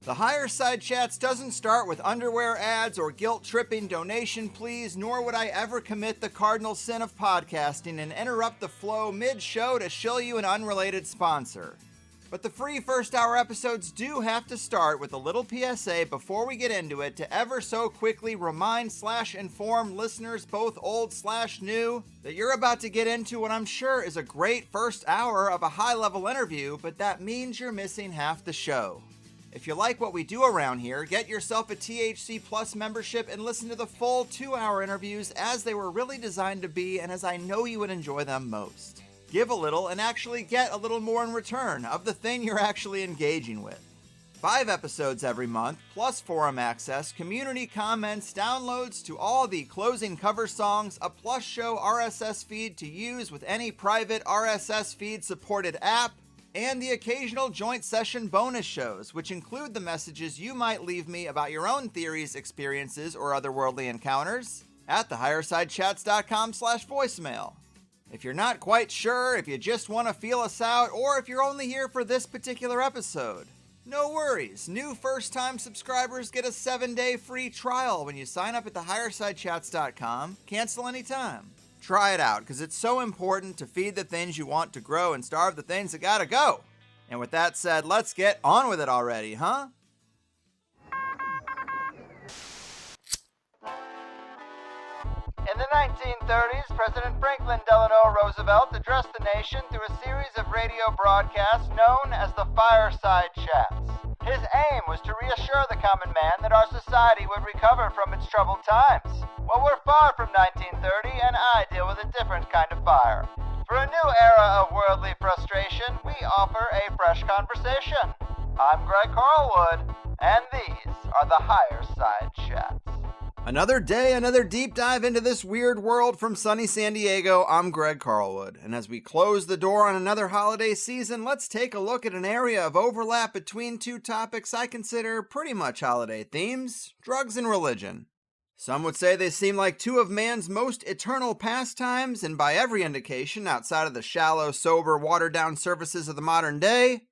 The Higher Side Chats doesn't start with underwear ads or guilt-tripping donation pleas, nor would I ever commit the cardinal sin of podcasting and interrupt the flow mid-show to shill you an unrelated sponsor. But the free first-hour episodes do have to start with a little PSA before we get into it to ever so quickly remind/inform listeners, both old/new, that you're about to get into what I'm sure is a great first hour of a high-level interview, but that means you're missing half the show. If you like what we do around here, get yourself a THC Plus membership and listen to the full 2-hour interviews as they were really designed to be and as I know you would enjoy them most. Give a little and actually get a little more in return of the thing you're actually engaging with. 5 episodes every month, plus forum access, community comments, downloads to all the closing cover songs, a plus show RSS feed to use with any private RSS feed supported app, and the occasional joint session bonus shows, which include the messages you might leave me about your own theories, experiences, or otherworldly encounters at thehighersidechats.com/voicemail. If you're not quite sure, if you just want to feel us out, or if you're only here for this particular episode, no worries. New first-time subscribers get a 7-day free trial when you sign up at thehighersidechats.com. Cancel anytime. Try it out, because it's so important to feed the things you want to grow and starve the things that gotta go. And with that said, let's get on with it already, huh? In the 1930s, President Franklin Delano Roosevelt addressed the nation through a series of radio broadcasts known as the Fireside Chats. His aim was to reassure the common man that our society would recover from its troubled times. Well, we're far from 1930, and I deal with a different kind of fire. For a new era of worldly frustration, we offer a fresh conversation. I'm Greg Carlwood, and these are the Higher Side Chats. Another day, another deep dive into this weird world from sunny San Diego. I'm Greg Carlwood, and as we close the door on another holiday season, let's take a look at an area of overlap between two topics I consider pretty much holiday themes: drugs and religion. Some would say they seem like two of man's most eternal pastimes, and by every indication, outside of the shallow, sober, watered-down surfaces of the modern day,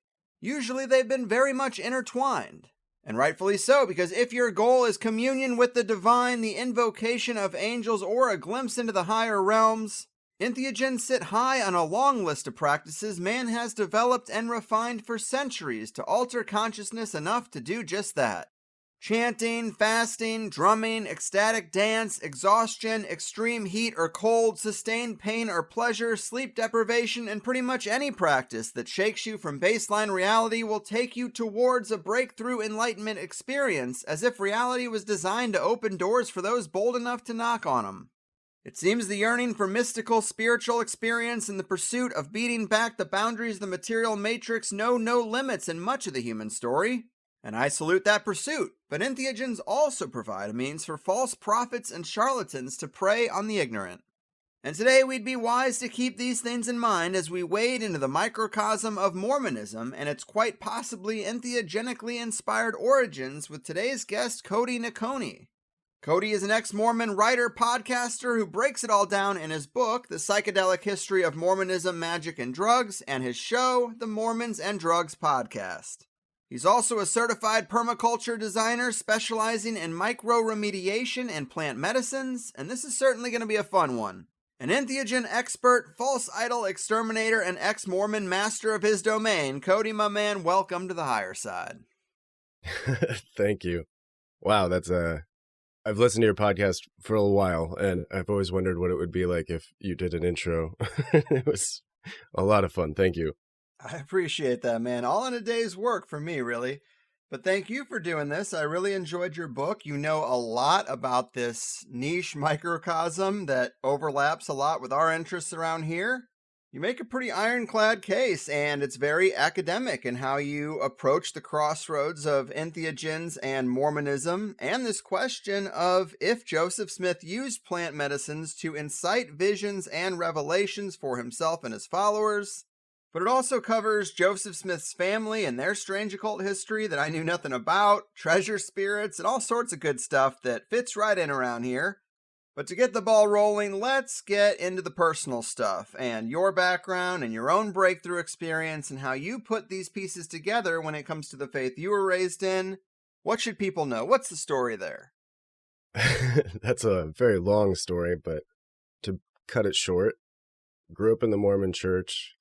usually they've been very much intertwined. And rightfully so, because if your goal is communion with the divine, the invocation of angels, or a glimpse into the higher realms, entheogens sit high on a long list of practices man has developed and refined for centuries to alter consciousness enough to do just that. Chanting, fasting, drumming, ecstatic dance, exhaustion, extreme heat or cold, sustained pain or pleasure, sleep deprivation, and pretty much any practice that shakes you from baseline reality will take you towards a breakthrough enlightenment experience, as if reality was designed to open doors for those bold enough to knock on them. It seems the yearning for mystical, spiritual experience and the pursuit of beating back the boundaries of the material matrix know no limits in much of the human story. And I salute that pursuit, but entheogens also provide a means for false prophets and charlatans to prey on the ignorant. And today we'd be wise to keep these things in mind as we wade into the microcosm of Mormonism and its quite possibly entheogenically inspired origins with today's guest, Cody Noconi. Cody is an ex-Mormon writer, podcaster who breaks it all down in his book, The Psychedelic History of Mormonism, Magic, and Drugs, and his show, The Mormons and Drugs Podcast. He's also a certified permaculture designer specializing in micro-remediation and plant medicines, and this is certainly going to be a fun one. An entheogen expert, false idol exterminator, and ex-Mormon master of his domain, Cody, my man, welcome to the Higher Side. Thank you. Wow, I've listened to your podcast for a while, and I've always wondered what it would be like if you did an intro. It was a lot of fun. Thank you. I appreciate that, man. All in a day's work for me, really. But thank you for doing this. I really enjoyed your book. You know a lot about this niche microcosm that overlaps a lot with our interests around here. You make a pretty ironclad case, and it's very academic in how you approach the crossroads of entheogens and Mormonism, and this question of if Joseph Smith used plant medicines to incite visions and revelations for himself and his followers. But it also covers Joseph Smith's family and their strange occult history that I knew nothing about, treasure spirits, and all sorts of good stuff that fits right in around here. But to get the ball rolling, let's get into the personal stuff and your background and your own breakthrough experience and how you put these pieces together when it comes to the faith you were raised in. What should people know? What's the story there? That's a very long story, but to cut it short, grew up in the Mormon church.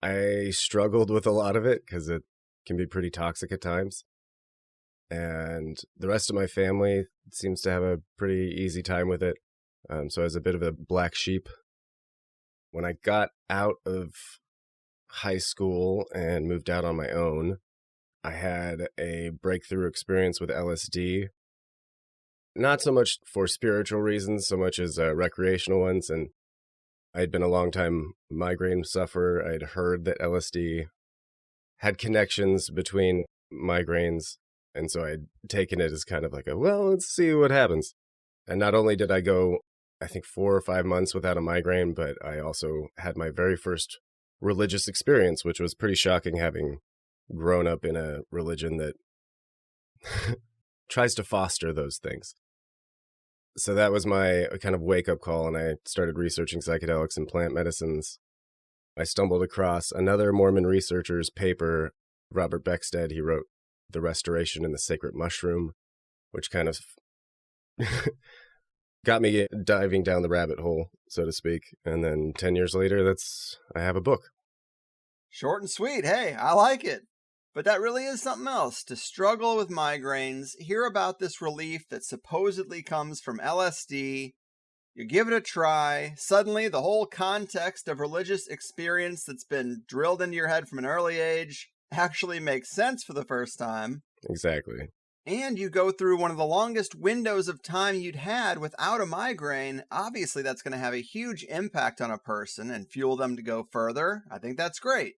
I struggled with a lot of it because it can be pretty toxic at times. And the rest of my family seems to have a pretty easy time with it. So I was a bit of a black sheep. When I got out of high school and moved out on my own, I had a breakthrough experience with LSD. Not so much for spiritual reasons, so much as recreational ones. And I'd been a long time migraine sufferer. I'd heard that LSD had connections between migraines. And so I'd taken it as kind of like let's see what happens. And not only did I go, I think 4 or 5 months without a migraine, but I also had my very first religious experience, which was pretty shocking, having grown up in a religion that tries to foster those things. So that was my kind of wake-up call, and I started researching psychedelics and plant medicines. I stumbled across another Mormon researcher's paper, Robert Beckstead. He wrote The Restoration in the Sacred Mushroom, which kind of got me diving down the rabbit hole, so to speak. And then 10 years later, I have a book. Short and sweet. Hey, I like it. But that really is something else, to struggle with migraines, hear about this relief that supposedly comes from LSD, you give it a try, suddenly the whole context of religious experience that's been drilled into your head from an early age actually makes sense for the first time. Exactly. And you go through one of the longest windows of time you'd had without a migraine. Obviously, that's going to have a huge impact on a person and fuel them to go further. I think that's great.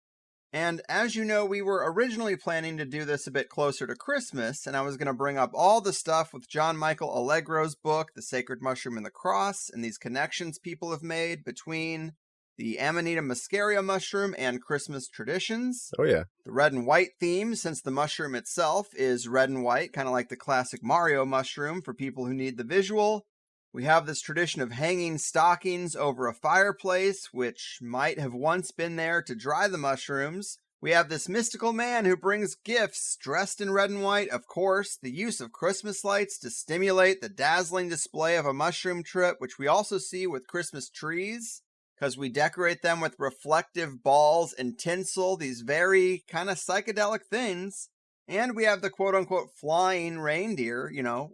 And as you know, we were originally planning to do this a bit closer to Christmas, and I was going to bring up all the stuff with John Michael Allegro's book, The Sacred Mushroom and the Cross, and these connections people have made between the Amanita muscaria mushroom and Christmas traditions. Oh, yeah. The red and white theme, since the mushroom itself is red and white, kind of like the classic Mario mushroom for people who need the visual. We have this tradition of hanging stockings over a fireplace, which might have once been there to dry the mushrooms. We have this mystical man who brings gifts dressed in red and white. Of course, the use of Christmas lights to stimulate the dazzling display of a mushroom trip, which we also see with Christmas trees, because we decorate them with reflective balls and tinsel, these very kind of psychedelic things. And we have the quote-unquote flying reindeer,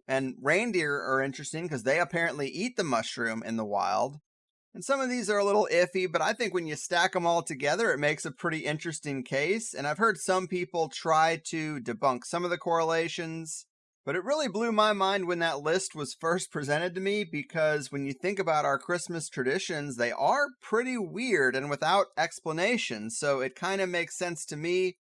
and reindeer are interesting because they apparently eat the mushroom in the wild. And some of these are a little iffy, but I think when you stack them all together, it makes a pretty interesting case. And I've heard some people try to debunk some of the correlations, but it really blew my mind when that list was first presented to me, because when you think about our Christmas traditions, they are pretty weird and without explanation. So it kind of makes sense to me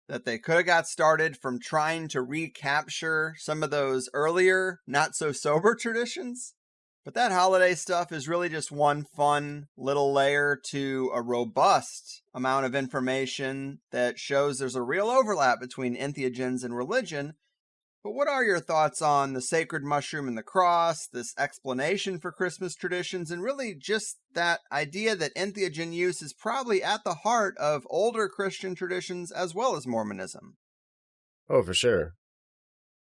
that they could have got started from trying to recapture some of those earlier, not-so-sober traditions. But that holiday stuff is really just one fun little layer to a robust amount of information that shows there's a real overlap between entheogens and religion. But what are your thoughts on the sacred mushroom and the cross, this explanation for Christmas traditions, and really just that idea that entheogen use is probably at the heart of older Christian traditions as well as Mormonism? Oh, for sure.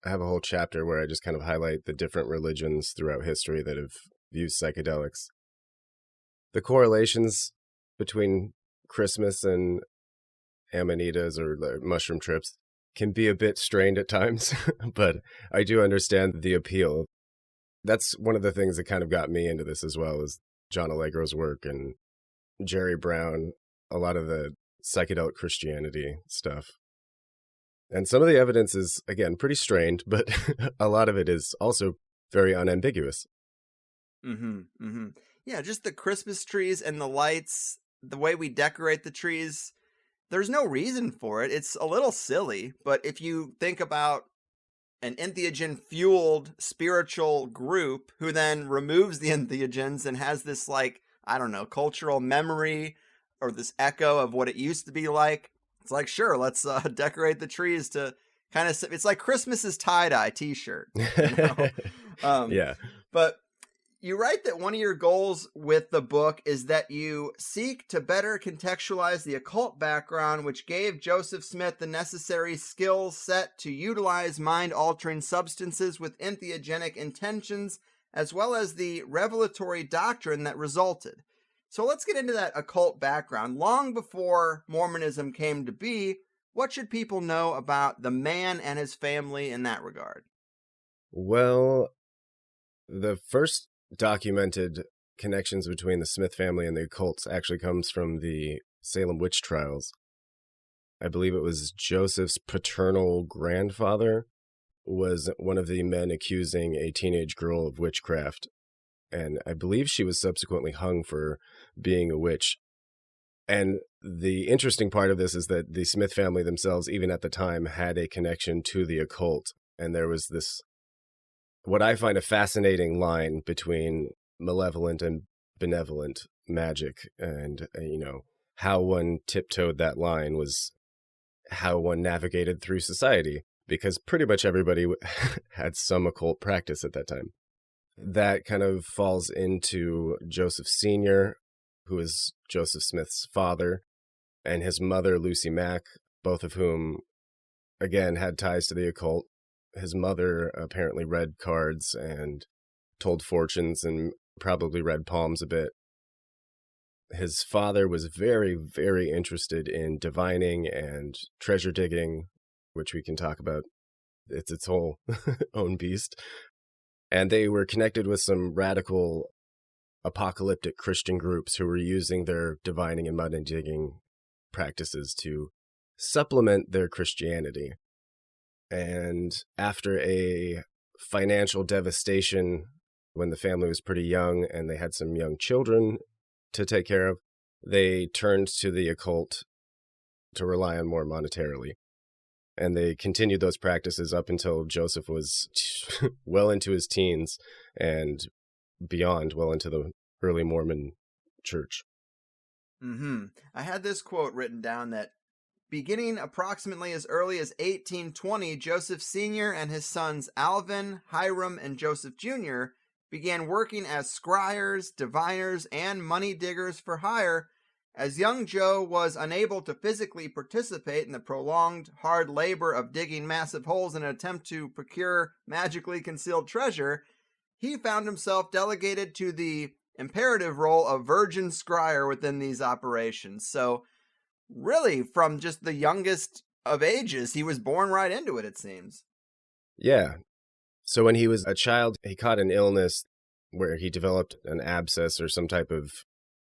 I have a whole chapter where I just kind of highlight the different religions throughout history that have used psychedelics. The correlations between Christmas and amanitas or mushroom trips can be a bit strained at times, but I do understand the appeal. That's one of the things that kind of got me into this as well, is John Allegro's work and Jerry Brown, a lot of the psychedelic Christianity stuff. And some of the evidence is, again, pretty strained, but a lot of it is also very unambiguous. Yeah, just the Christmas trees and the lights, the way we decorate the trees, there's no reason for it. It's a little silly, but if you think about an entheogen-fueled spiritual group who then removes the entheogens and has this, cultural memory or this echo of what it used to be like, it's like, sure, let's decorate the trees to kind of... It's like Christmas's tie-dye t-shirt. Yeah. But You write that one of your goals with the book is that you seek to better contextualize the occult background, which gave Joseph Smith the necessary skill set to utilize mind-altering substances with entheogenic intentions, as well as the revelatory doctrine that resulted. So let's get into that occult background. Long before Mormonism came to be, what should people know about the man and his family in that regard? Well, the first documented connections between the Smith family and the occults actually comes from the Salem witch trials. I believe it was Joseph's paternal grandfather was one of the men accusing a teenage girl of witchcraft, and I believe she was subsequently hung for being a witch. And the interesting part of this is that the Smith family themselves, even at the time, had a connection to the occult, and there was this what I find a fascinating line between malevolent and benevolent magic, and how one tiptoed that line was how one navigated through society, because pretty much everybody had some occult practice at that time. That kind of falls into Joseph Sr., who is Joseph Smith's father, and his mother, Lucy Mack, both of whom, again, had ties to the occult. His mother apparently read cards and told fortunes and probably read palms a bit. His father was very, very interested in divining and treasure digging, which we can talk about. It's its whole own beast. And they were connected with some radical apocalyptic Christian groups who were using their divining and mud and digging practices to supplement their Christianity. And after a financial devastation, when the family was pretty young and they had some young children to take care of, they turned to the occult to rely on more monetarily. And they continued those practices up until Joseph was well into his teens and beyond, well into the early Mormon church. I had this quote written down that beginning approximately as early as 1820, Joseph Sr. and his sons Alvin, Hiram, and Joseph Jr. began working as scryers, diviners, and money diggers for hire, as young Joe was unable to physically participate in the prolonged, hard labor of digging massive holes in an attempt to procure magically concealed treasure. He found himself delegated to the imperative role of virgin scryer within these operations. So, really, from just the youngest of ages, he was born right into it seems. Yeah. So when he was a child, he caught an illness where he developed an abscess or some type of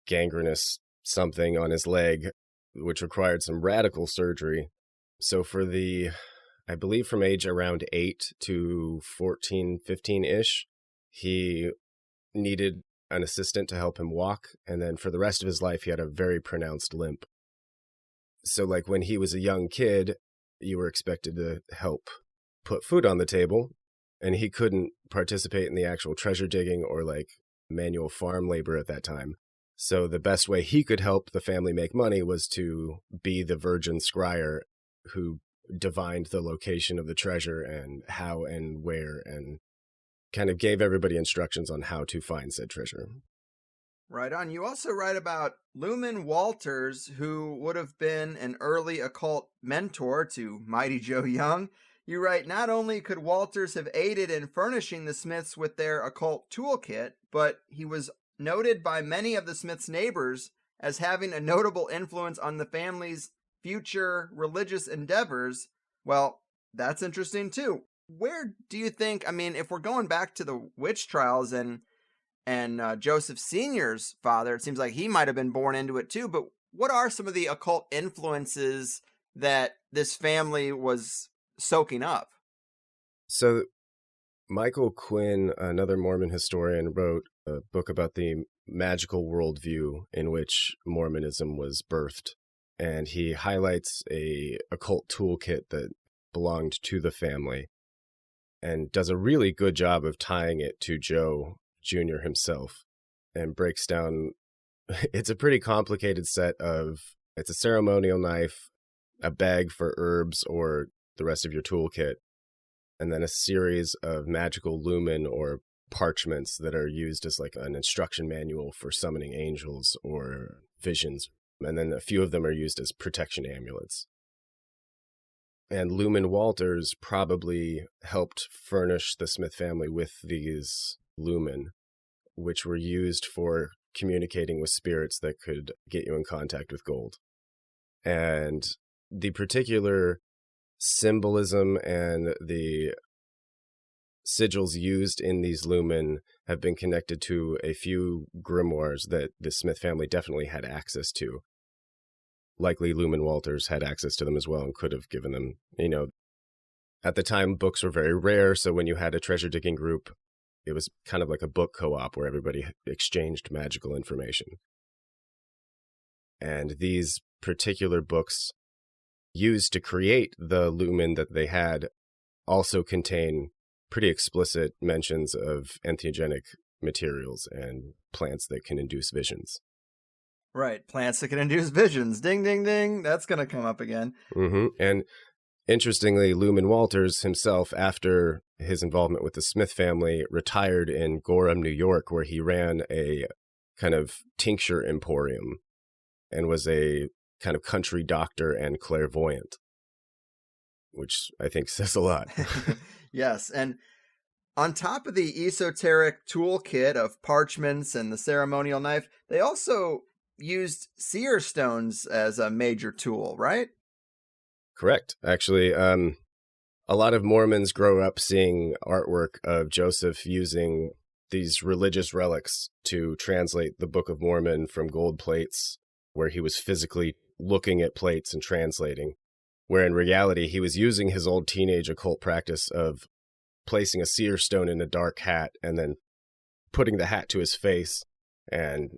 gangrenous something on his leg, which required some radical surgery. So for I believe from age around 8 to 14, 15-ish, he needed an assistant to help him walk. And then for the rest of his life, he had a very pronounced limp. So like when he was a young kid, you were expected to help put food on the table, and he couldn't participate in the actual treasure digging or like manual farm labor at that time. So the best way he could help the family make money was to be the virgin scryer who divined the location of the treasure and how and where, and kind of gave everybody instructions on how to find said treasure. Right on. You also write about Luman Walters, who would have been an early occult mentor to Mighty Joe Young. You write, not only could Walters have aided in furnishing the Smiths with their occult toolkit, but he was noted by many of the Smiths' neighbors as having a notable influence on the family's future religious endeavors. Well, that's interesting too. Where do you think, if we're going back to the witch trials and Joseph Sr.'s father, it seems like he might have been born into it too, but what are some of the occult influences that this family was soaking up? So Michael Quinn, another Mormon historian, wrote a book about the magical worldview in which Mormonism was birthed. And he highlights a occult toolkit that belonged to the family and does a really good job of tying it to Joe Jr. himself, and breaks down, it's a pretty complicated set of, it's a ceremonial knife, a bag for herbs or the rest of your toolkit, and then a series of magical lumen or parchments that are used as like an instruction manual for summoning angels or visions. And then a few of them are used as protection amulets. And Lumen Walters probably helped furnish the Smith family with these lumen, which were used for communicating with spirits that could get you in contact with gold. And the particular symbolism and the sigils used in these lumen have been connected to a few grimoires that the Smith family definitely had access to. Likely Lumen Walters had access to them as well and could have given them, at the time books were very rare, so when you had a treasure digging group, it was kind of like a book co-op where everybody exchanged magical information. And these particular books used to create the lumen that they had also contain pretty explicit mentions of entheogenic materials and plants that can induce visions. Right, plants that can induce visions. Ding, ding, ding. That's going to come up again. Mm-hmm. And interestingly, Lumen Walters himself, after his involvement with the Smith family, retired in Gorham, New York, where he ran a kind of tincture emporium and was a kind of country doctor and clairvoyant, which I think says a lot. Yes, and on top of the esoteric toolkit of parchments and the ceremonial knife, they also used seer stones as a major tool, right? Correct. Actually, a lot of Mormons grow up seeing artwork of Joseph using these religious relics to translate the Book of Mormon from gold plates, where he was physically looking at plates and translating, where in reality he was using his old teenage occult practice of placing a seer stone in a dark hat and then putting the hat to his face and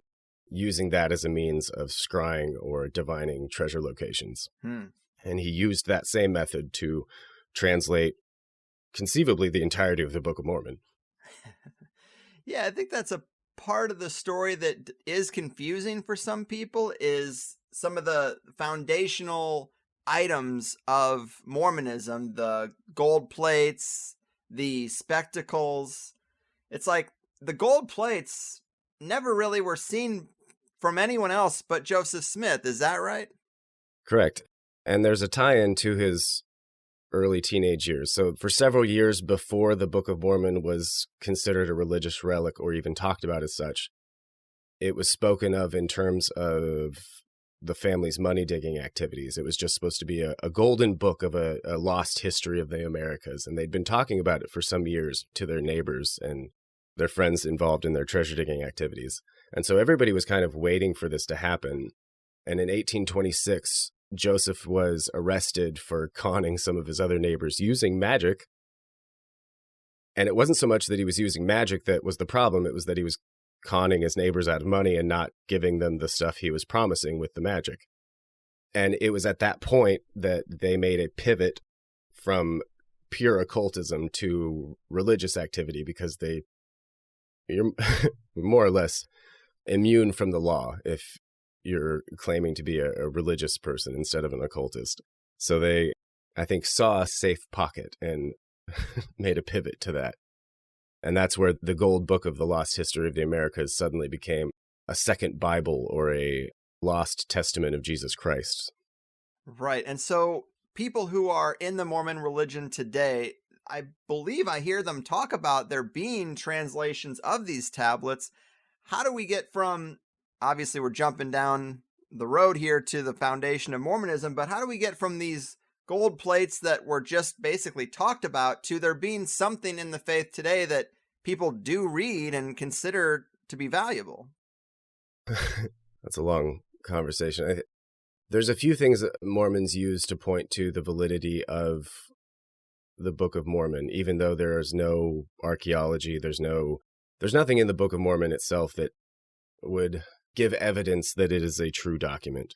using that as a means of scrying or divining treasure locations. And he used that same method to translate conceivably the entirety of the Book of Mormon. Yeah, I think that's a part of the story that is confusing for some people, is some of the foundational items of Mormonism, the gold plates, the spectacles. It's like the gold plates never really were seen from anyone else but Joseph Smith. Is that right? Correct. And there's a tie-in to his early teenage years. So for several years before the Book of Mormon was considered a religious relic or even talked about as such, it was spoken of in terms of the family's money-digging activities. It was just supposed to be a golden book of a lost history of the Americas. And they'd been talking about it for some years to their neighbors and their friends involved in their treasure-digging activities. And so everybody was kind of waiting for this to happen. And in 1826, Joseph was arrested for conning some of his other neighbors using magic. And it wasn't so much that he was using magic that was the problem. It was that he was conning his neighbors out of money and not giving them the stuff he was promising with the magic. And it was at that point that they made a pivot from pure occultism to religious activity, because you're more or less immune from the law if you're claiming to be a religious person instead of an occultist. So they, I think, saw a safe pocket and made a pivot to that. And that's where the Gold Book of the Lost History of the Americas suddenly became a second Bible or a lost testament of Jesus Christ. Right. And so people who are in the Mormon religion today, I believe I hear them talk about there being translations of these tablets. How do we get from, obviously we're jumping down the road here to the foundation of Mormonism, but how do we get from these gold plates that were just basically talked about to there being something in the faith today that people do read and consider to be valuable? That's a long conversation. There's a few things that Mormons use to point to the validity of the Book of Mormon, even though there is no archaeology, there's nothing in the Book of Mormon itself that would give evidence that it is a true document,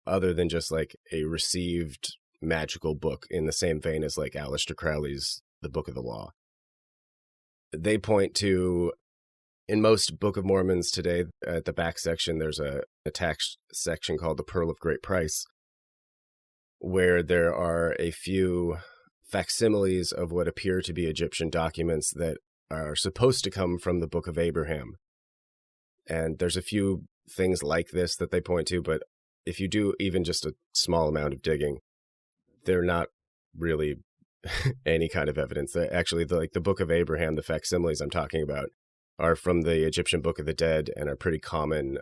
other than just like a received magical book in the same vein as like Aleister Crowley's The Book of the Law. They point to, in most Book of Mormons today, at the back section, there's a attached section called the Pearl of Great Price, where there are a few facsimiles of what appear to be Egyptian documents that are supposed to come from the Book of Abraham. And there's a few things like this that they point to, but if you do even just a small amount of digging, they're not really any kind of evidence. They're actually, the Book of Abraham, the facsimiles I'm talking about, are from the Egyptian Book of the Dead and are pretty common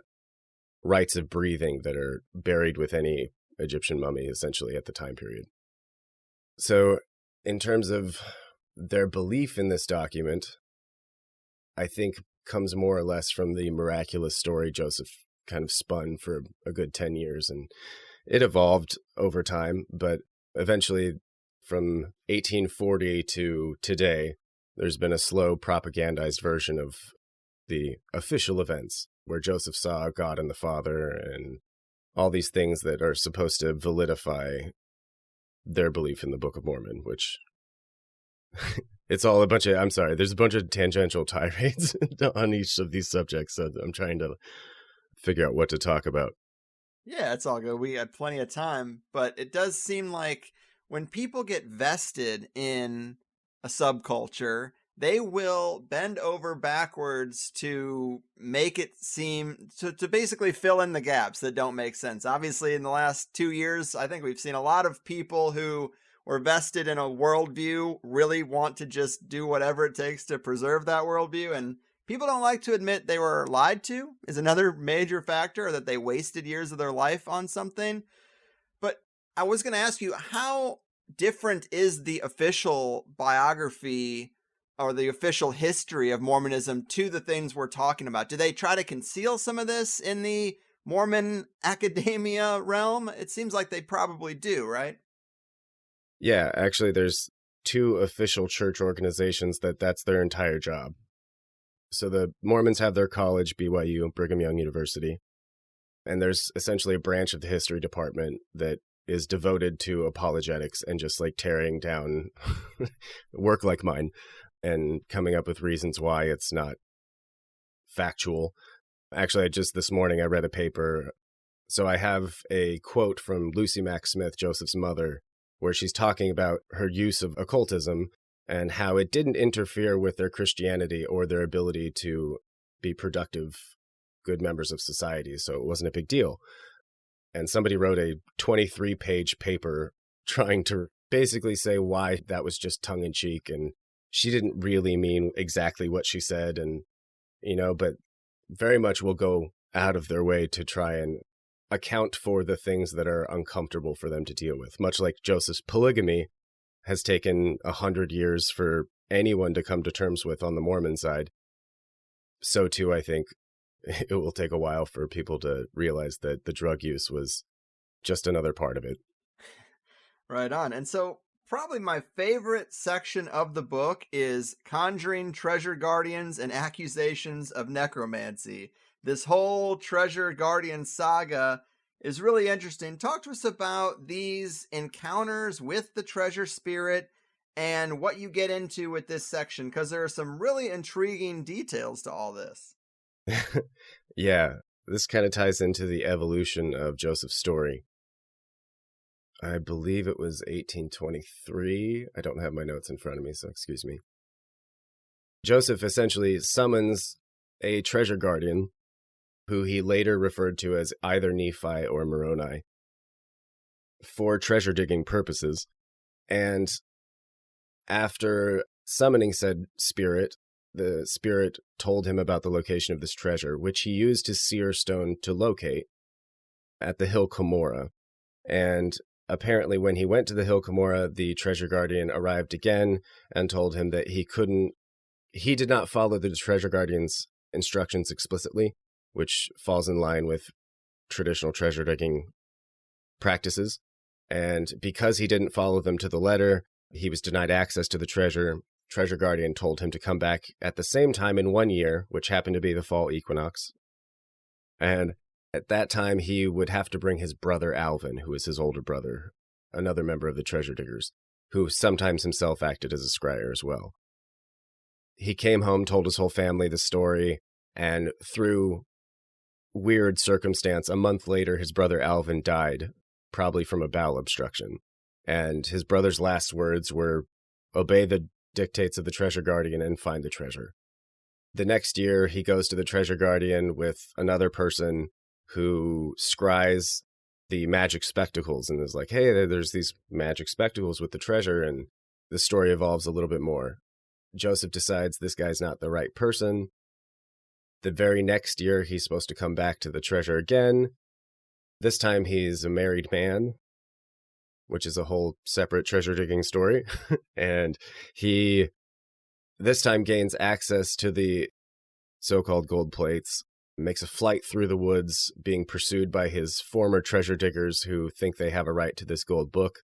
rites of breathing that are buried with any Egyptian mummy, essentially, at the time period. So, in terms of their belief in this document, I think comes more or less from the miraculous story Joseph kind of spun for a good 10 years, and it evolved over time, but eventually from 1840 to today, there's been a slow propagandized version of the official events where Joseph saw God and the Father and all these things that are supposed to validify their belief in the Book of Mormon, which it's all a bunch of, I'm sorry, there's a bunch of tangential tirades on each of these subjects, so I'm trying to figure out what to talk about. Yeah, it's all good. We had plenty of time, but it does seem like when people get vested in a subculture, they will bend over backwards to make it seem, to basically fill in the gaps that don't make sense. Obviously, in the last 2 years, I think we've seen a lot of people who were vested in a worldview really want to just do whatever it takes to preserve that worldview. And people don't like to admit they were lied to is another major factor, or that they wasted years of their life on something. But I was going to ask you, how different is the official biography or the official history of Mormonism to the things we're talking about? Do they try to conceal some of this in the Mormon academia realm? It seems like they probably do, right? Yeah, actually, there's 2 official church organizations that's their entire job. So the Mormons have their college, BYU, Brigham Young University, and there's essentially a branch of the history department that is devoted to apologetics and just like tearing down work like mine and coming up with reasons why it's not factual. Actually, just this morning I read a paper. So I have a quote from Lucy Mack Smith, Joseph's mother, where she's talking about her use of occultism and how it didn't interfere with their Christianity or their ability to be productive, good members of society. So it wasn't a big deal. And somebody wrote a 23-page paper trying to basically say why that was just tongue-in-cheek, and she didn't really mean exactly what she said, and but very much will go out of their way to try and account for the things that are uncomfortable for them to deal with. Much like Joseph's polygamy has taken 100 years for anyone to come to terms with on the Mormon side, so too I think it will take a while for people to realize that the drug use was just another part of it. Right on. And so probably my favorite section of the book is Conjuring Treasure Guardians and Accusations of Necromancy. This whole Treasure Guardian saga is really interesting. Talk to us about these encounters with the treasure spirit and what you get into with this section, because there are some really intriguing details to all this. Yeah, this kind of ties into the evolution of Joseph's story. I believe it was 1823. I don't have my notes in front of me, so excuse me. Joseph essentially summons a treasure guardian, who he later referred to as either Nephi or Moroni, for treasure digging purposes. And after summoning said spirit, the spirit told him about the location of this treasure, which he used his seer stone to locate at the hill Cumorah. And apparently when he went to the hill Cumorah, the treasure guardian arrived again and told him that he did not follow the treasure guardian's instructions explicitly, which falls in line with traditional treasure digging practices. And because he didn't follow them to the letter, he was denied access to the treasure. Treasure Guardian told him to come back at the same time in 1 year, which happened to be the fall equinox. And at that time, he would have to bring his brother Alvin, who is his older brother, another member of the treasure diggers, who sometimes himself acted as a scryer as well. He came home, told his whole family the story, and through weird circumstance, a month later, his brother Alvin died, probably from a bowel obstruction. And his brother's last words were, "Obey the dictates of the treasure guardian and find the treasure. The next year, he goes to the treasure guardian with another person who scries the magic spectacles and is like, hey, there's these magic spectacles with the treasure, and the story evolves a little bit more. Joseph decides this guy's not the right person. The very next year, he's supposed to come back to the treasure again. This time, he's a married man, which is a whole separate treasure digging story. And he this time gains access to the so-called gold plates, makes a flight through the woods, being pursued by his former treasure diggers who think they have a right to this gold book.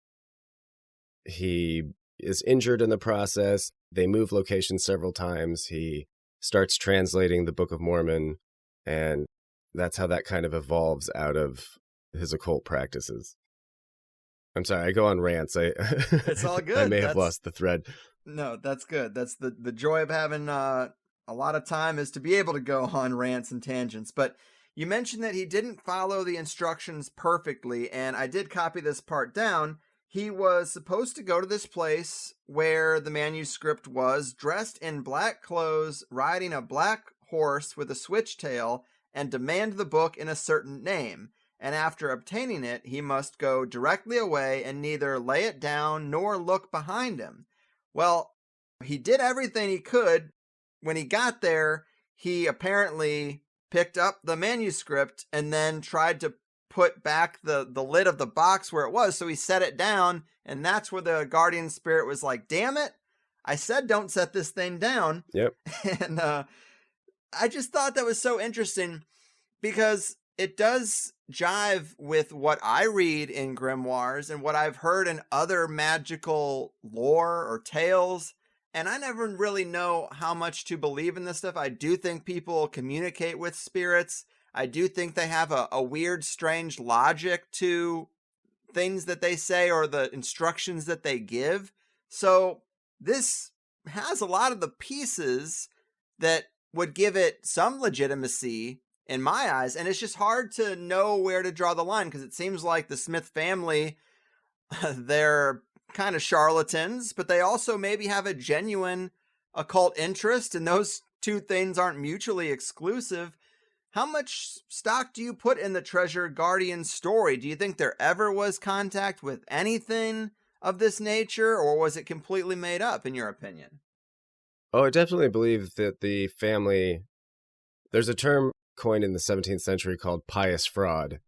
He is injured in the process. They move locations several times. He starts translating the Book of Mormon, and that's how that kind of evolves out of his occult practices. I'm sorry, I go on rants. It's all good. I may have lost the thread. No, that's good. That's the joy of having a lot of time, is to be able to go on rants and tangents. But you mentioned that he didn't follow the instructions perfectly, and I did copy this part down. He was supposed to go to this place where the manuscript was, dressed in black clothes, riding a black horse with a switchtail, and demand the book in a certain name. And after obtaining it, he must go directly away and neither lay it down nor look behind him. Well, he did everything he could. When he got there, he apparently picked up the manuscript and then tried to put back the lid of the box where it was. So he set it down, and that's where the guardian spirit was like, damn it, I said don't set this thing down. Yep. And I just thought that was so interesting, because it does jive with what I read in grimoires and what I've heard in other magical lore or tales. And I never really know how much to believe in this stuff. I do think people communicate with spirits. I do think they have a weird, strange logic to things that they say or the instructions that they give. So this has a lot of the pieces that would give it some legitimacy in my eyes. And it's just hard to know where to draw the line, because it seems like the Smith family, they're kind of charlatans, but they also maybe have a genuine occult interest, and those two things aren't mutually exclusive. How much stock do you put in the Treasure Guardian story? Do you think there ever was contact with anything of this nature, or was it completely made up, in your opinion? Oh, I definitely believe that the family... There's a term coined in the 17th century called pious fraud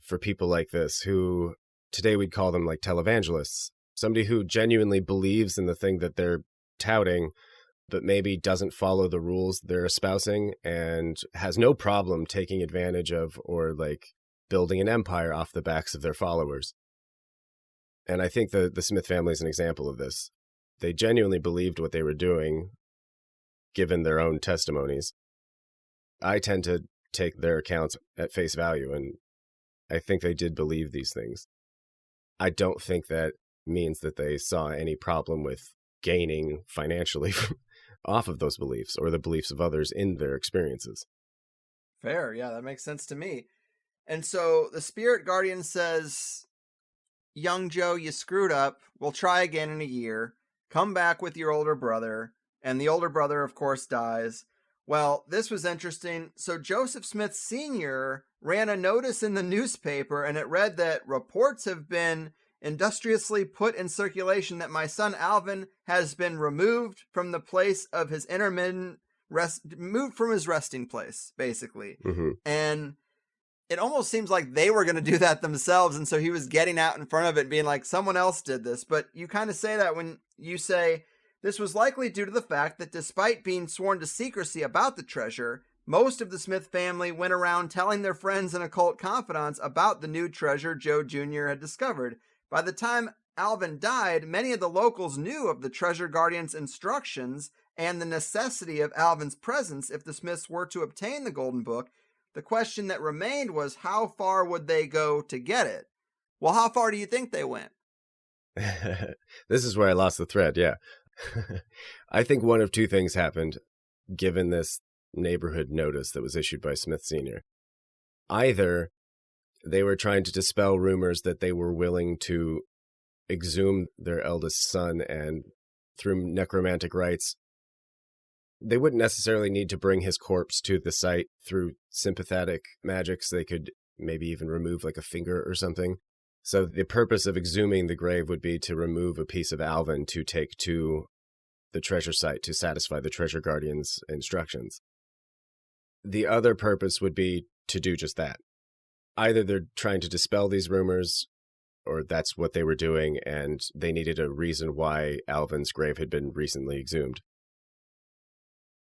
for people like this, who today we'd call them like televangelists. Somebody who genuinely believes in the thing that they're touting, but maybe doesn't follow the rules they're espousing and has no problem taking advantage of or like building an empire off the backs of their followers. And I think the Smith family is an example of this. They genuinely believed what they were doing, given their own testimonies. I tend to take their accounts at face value, and I think they did believe these things. I don't think that means that they saw any problem with gaining financially off of those beliefs or the beliefs of others in their experiences. Fair. Yeah, that makes sense to me. And so the spirit guardian says, young Joe, you screwed up. We'll try again in a year. Come back with your older brother. And the older brother, of course, dies. Well, this was interesting. So Joseph Smith Sr. ran a notice in the newspaper, and it read that reports have been industriously put in circulation that my son Alvin has been removed from the place of his intermittent moved from his resting place, basically. Mm-hmm. And it almost seems like they were going to do that themselves, and so he was getting out in front of it, being like, someone else did this. But you kind of say that when you say, this was likely due to the fact that despite being sworn to secrecy about the treasure, most of the Smith family went around telling their friends and occult confidants about the new treasure Joe Jr. had discovered. By the time Alvin died, many of the locals knew of the Treasure Guardian's instructions and the necessity of Alvin's presence if the Smiths were to obtain the Golden Book. The question that remained was, how far would they go to get it? Well, how far do you think they went? This is where I lost the thread, yeah. I think one of two things happened, given this neighborhood notice that was issued by Smith Sr. Either they were trying to dispel rumors that they were willing to exhume their eldest son and through necromantic rites. They wouldn't necessarily need to bring his corpse to the site through sympathetic magics. They could maybe even remove like a finger or something. So the purpose of exhuming the grave would be to remove a piece of Alvin to take to the treasure site to satisfy the treasure guardian's instructions. The other purpose would be to do just that. Either they're trying to dispel these rumors, or that's what they were doing, and they needed a reason why Alvin's grave had been recently exhumed.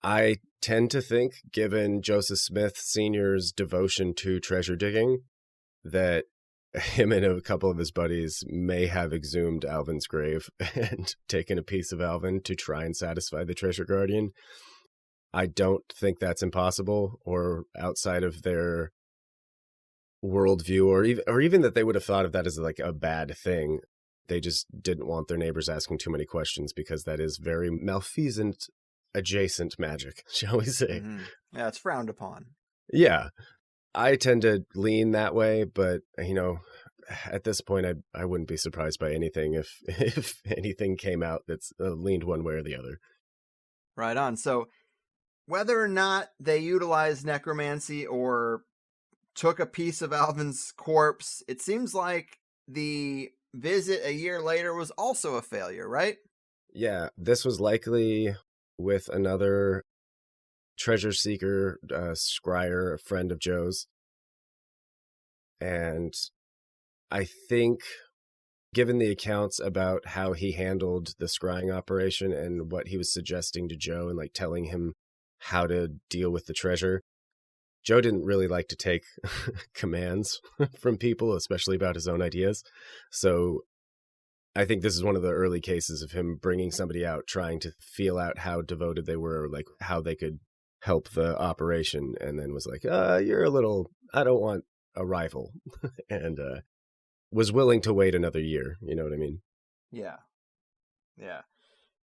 I tend to think, given Joseph Smith Sr.'s devotion to treasure digging, that him and a couple of his buddies may have exhumed Alvin's grave and taken a piece of Alvin to try and satisfy the treasure guardian. I don't think that's impossible or outside of their worldview, or even that they would have thought of that as like a bad thing. They just didn't want their neighbors asking too many questions, because that is very malfeasant adjacent magic, shall we say. Mm-hmm. Yeah, it's frowned upon. Yeah. I tend to lean that way, but, you know, at this point, I wouldn't be surprised by anything if anything came out that's leaned one way or the other. Right on. So whether or not they utilized necromancy or took a piece of Alvin's corpse, it seems like the visit a year later was also a failure, right? Yeah, this was likely with another treasure seeker, scryer, a friend of Joe's. And I think, given the accounts about how he handled the scrying operation and what he was suggesting to Joe and like telling him how to deal with the treasure, Joe didn't really like to take commands from people, especially about his own ideas. So I think this is one of the early cases of him bringing somebody out, trying to feel out how devoted they were, or like how they could help the operation, and then was like, you're a little, I don't want a rival, and was willing to wait another year. You know what I mean? Yeah. Yeah.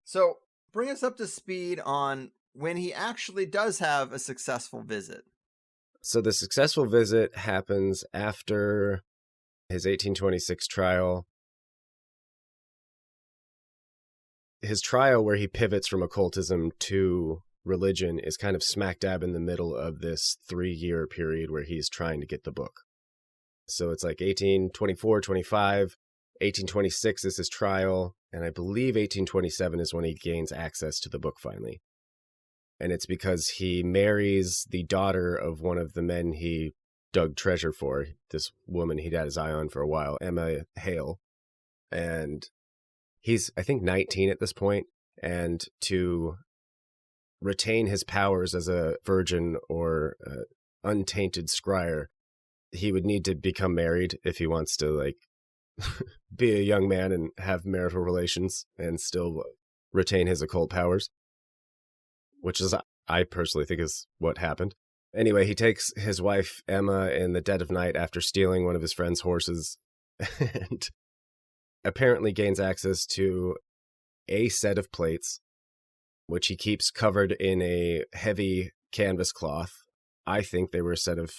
So bring us up to speed on when he actually does have a successful visit. So the successful visit happens after his 1826 trial. His trial, where he pivots from occultism to religion, is kind of smack dab in the middle of this 3-year period where he's trying to get the book. So it's like 1824, 25, 1826 is his trial, and I believe 1827 is when he gains access to the book finally. And it's because he marries the daughter of one of the men he dug treasure for, this woman he'd had his eye on for a while, Emma Hale. And he's, I think, 19 at this point, and to retain his powers as a virgin or untainted scryer, he would need to become married if he wants to, like, be a young man and have marital relations and still retain his occult powers, which is, I personally think, is what happened. Anyway, he takes his wife, Emma, in the dead of night after stealing one of his friend's horses and apparently gains access to a set of plates, which he keeps covered in a heavy canvas cloth. I think they were a set of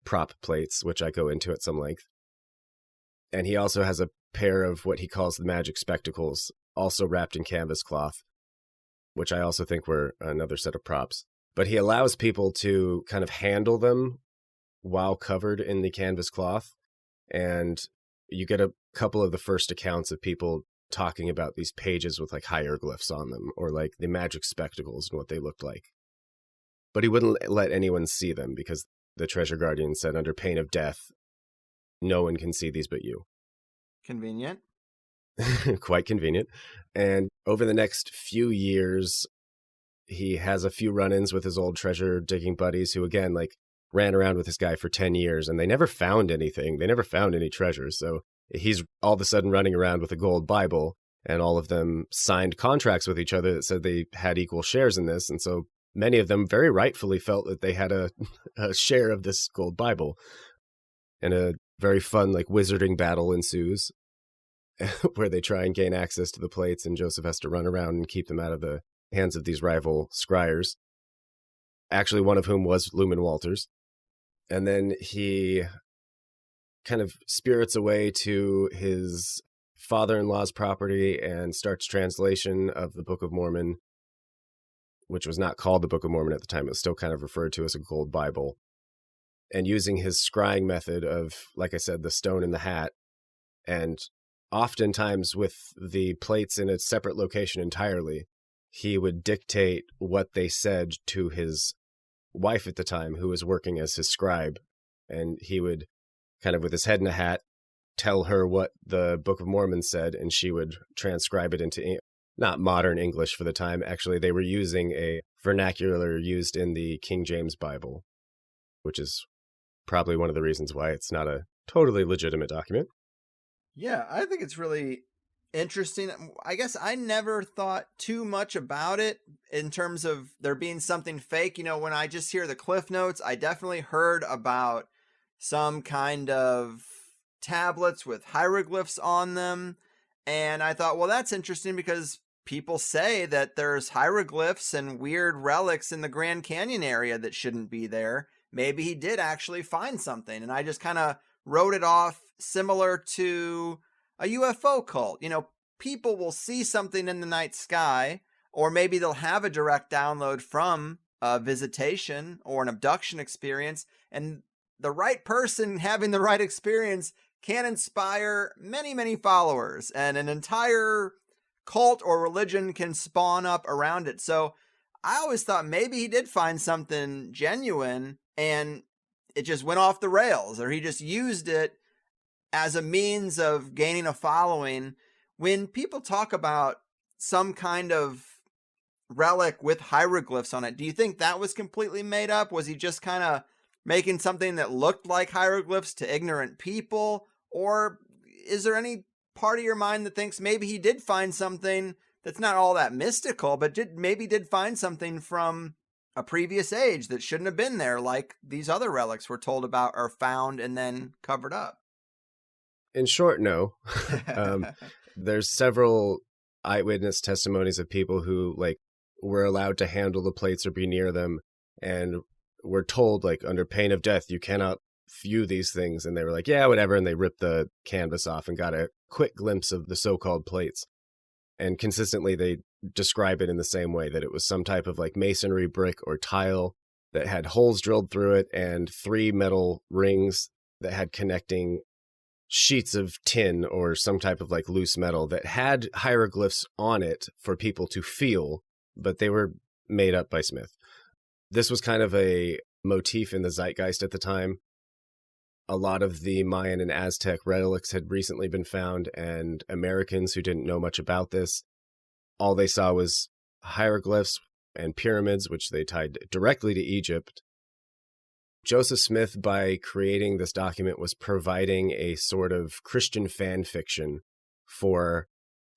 prop plates, which I go into at some length. And he also has a pair of what he calls the magic spectacles, also wrapped in canvas cloth, which I also think were another set of props. But he allows people to kind of handle them while covered in the canvas cloth. And you get a couple of the first accounts of people talking about these pages with like hieroglyphs on them, or like the magic spectacles and what they looked like. But he wouldn't let anyone see them because the treasure guardian said, under pain of death, no one can see these but you. Convenient. Quite convenient. And over the next few years, he has a few run-ins with his old treasure digging buddies who, again, like, ran around with this guy for 10 years and they never found anything. They never found any treasures. So he's all of a sudden running around with a gold Bible, and all of them signed contracts with each other that said they had equal shares in this. And so many of them very rightfully felt that they had a share of this gold Bible. And a very fun, like, wizarding battle ensues where they try and gain access to the plates, and Joseph has to run around and keep them out of the hands of these rival scryers. Actually, one of whom was Lumen Walters. And then he kind of spirits away to his father-in-law's property and starts translation of the Book of Mormon, which was not called the Book of Mormon at the time. It was still kind of referred to as a gold Bible. And using his scrying method of, like I said, the stone in the hat, and oftentimes with the plates in a separate location entirely, he would dictate what they said to his wife at the time, who was working as his scribe. And he would kind of, with his head in a hat, tell her what the Book of Mormon said, and she would transcribe it into not modern English for the time. Actually, they were using a vernacular used in the King James Bible, which is probably one of the reasons why it's not a totally legitimate document. Yeah, I think it's really interesting. I guess I never thought too much about it in terms of there being something fake. You know, when I just hear the Cliff Notes, I definitely heard about some kind of tablets with hieroglyphs on them. And I thought, well, that's interesting because people say that there's hieroglyphs and weird relics in the Grand Canyon area that shouldn't be there. Maybe he did actually find something. And I just kind of wrote it off similar to a UFO cult. You know, people will see something in the night sky, or maybe they'll have a direct download from a visitation or an abduction experience. And the right person having the right experience can inspire many, many followers, and an entire cult or religion can spawn up around it. So I always thought maybe he did find something genuine and it just went off the rails, or he just used it as a means of gaining a following. When people talk about some kind of relic with hieroglyphs on it, do you think that was completely made up? Was he just kind of making something that looked like hieroglyphs to ignorant people? Or is there any part of your mind that thinks maybe he did find something that's not all that mystical, but maybe did find something from a previous age that shouldn't have been there, like these other relics we're told about are found and then covered up? In short, no. There's several eyewitness testimonies of people who were allowed to handle the plates or be near them, and were told, under pain of death, you cannot view these things. And they were like, yeah, whatever. And they ripped the canvas off and got a quick glimpse of the so-called plates. And consistently, they describe it in the same way, that it was some type of masonry brick or tile that had holes drilled through it and 3 metal rings that had connecting sheets of tin or some type of loose metal that had hieroglyphs on it for people to feel, but they were made up by Smith. This was kind of a motif in the zeitgeist at the time. A lot of the Mayan and Aztec relics had recently been found, and Americans who didn't know much about this, all they saw was hieroglyphs and pyramids, which they tied directly to Egypt. Joseph Smith, by creating this document, was providing a sort of Christian fan fiction for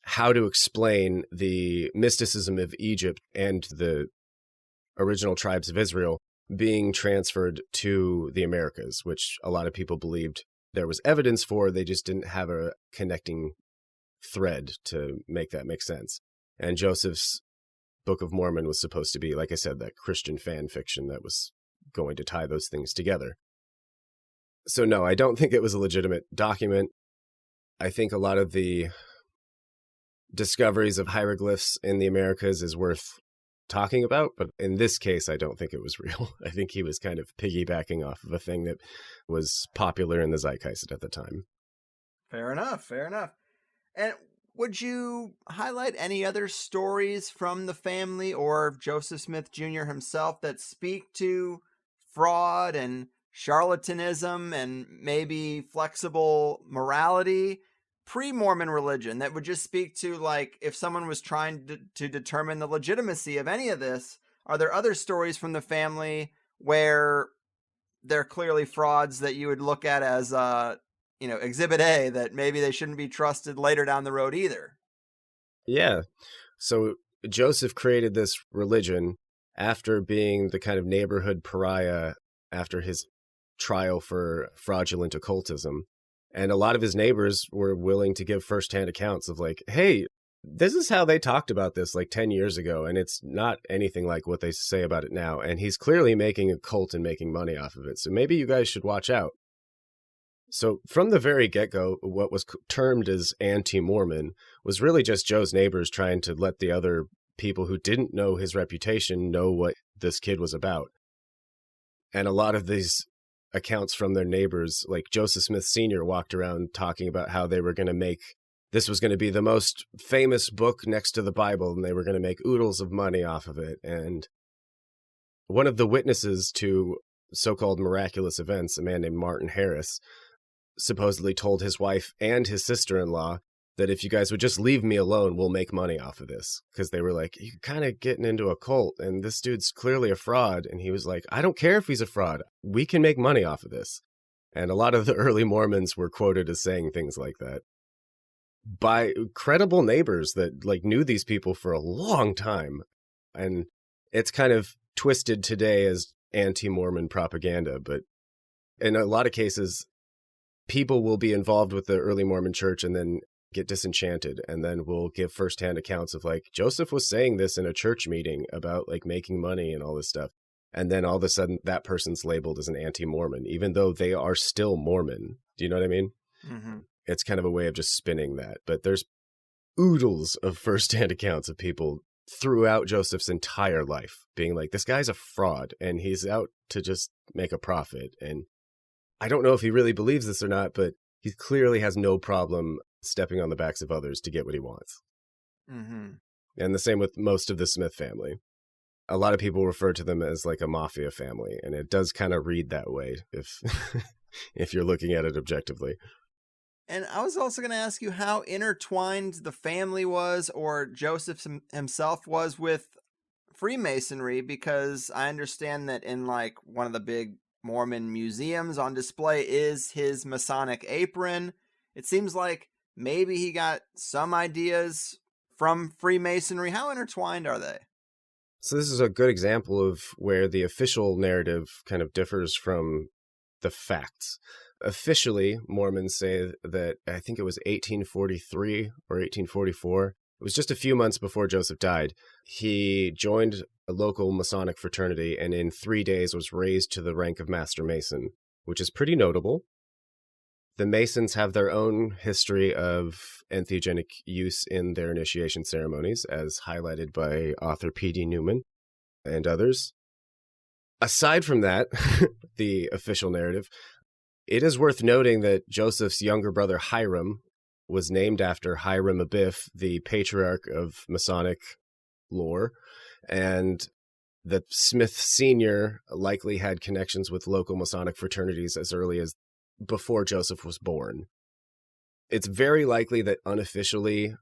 how to explain the mysticism of Egypt and the original tribes of Israel being transferred to the Americas, which a lot of people believed there was evidence for. They just didn't have a connecting thread to make that make sense. And Joseph's Book of Mormon was supposed to be, like I said, that Christian fan fiction that was going to tie those things together. So no, I don't think it was a legitimate document. I think a lot of the discoveries of hieroglyphs in the Americas is worth talking about, but in this case, I don't think it was real. I think he was kind of piggybacking off of a thing that was popular in the zeitgeist at the time. Fair enough. And would you highlight any other stories from the family or Joseph Smith Jr. himself that speak to fraud and charlatanism and maybe flexible morality pre-Mormon religion, that would just speak to, if someone was trying to determine the legitimacy of any of this? Are there other stories from the family where they're clearly frauds that you would look at as Exhibit A, that maybe they shouldn't be trusted later down the road either? Yeah. So Joseph created this religion after being the kind of neighborhood pariah after his trial for fraudulent occultism. And a lot of his neighbors were willing to give firsthand accounts of hey, this is how they talked about this 10 years ago, and it's not anything like what they say about it now. And he's clearly making a cult and making money off of it. So maybe you guys should watch out. So from the very get-go, what was termed as anti-Mormon was really just Joe's neighbors trying to let the other people who didn't know his reputation know what this kid was about. And a lot of these accounts from their neighbors, like Joseph Smith Sr. walked around talking about how they were going to make, this was going to be the most famous book next to the Bible, and they were going to make oodles of money off of it. And one of the witnesses to so-called miraculous events, a man named Martin Harris, supposedly told his wife and his sister-in-law that if you guys would just leave me alone, we'll make money off of this. Because they were like, you're kind of getting into a cult, and this dude's clearly a fraud. And he was like, I don't care if he's a fraud. We can make money off of this. And a lot of the early Mormons were quoted as saying things like that by credible neighbors that like knew these people for a long time. And it's kind of twisted today as anti-Mormon propaganda. But in a lot of cases, people will be involved with the early Mormon church and then get disenchanted, and then we'll give firsthand accounts of like, Joseph was saying this in a church meeting about like making money and all this stuff. And then all of a sudden that person's labeled as an anti-Mormon, even though they are still Mormon. Do you know what I mean? Mm-hmm. It's kind of a way of just spinning that. But there's oodles of firsthand accounts of people throughout Joseph's entire life being like, this guy's a fraud and he's out to just make a profit. And I don't know if he really believes this or not, but he clearly has no problem stepping on the backs of others to get what he wants. Mm-hmm. And the same with most of the Smith family. A lot of people refer to them as like a mafia family, and it does kind of read that way if if you're looking at it objectively. And I was also going to ask you how intertwined the family was, or Joseph himself was, with Freemasonry, because I understand that in like one of the big Mormon museums on display is his Masonic apron. It seems like maybe he got some ideas from Freemasonry. How intertwined are they? So this is a good example of where the official narrative kind of differs from the facts. Officially, Mormons say that I think it was 1843 or 1844. It was just a few months before Joseph died. He joined a local Masonic fraternity and in 3 days was raised to the rank of Master Mason, which is pretty notable. The Masons have their own history of entheogenic use in their initiation ceremonies, as highlighted by author P.D. Newman and others. Aside from that, the official narrative, it is worth noting that Joseph's younger brother Hiram was named after Hiram Abiff, the patriarch of Masonic lore, and that Smith Sr. likely had connections with local Masonic fraternities as early as before Joseph was born. It's very likely that unofficially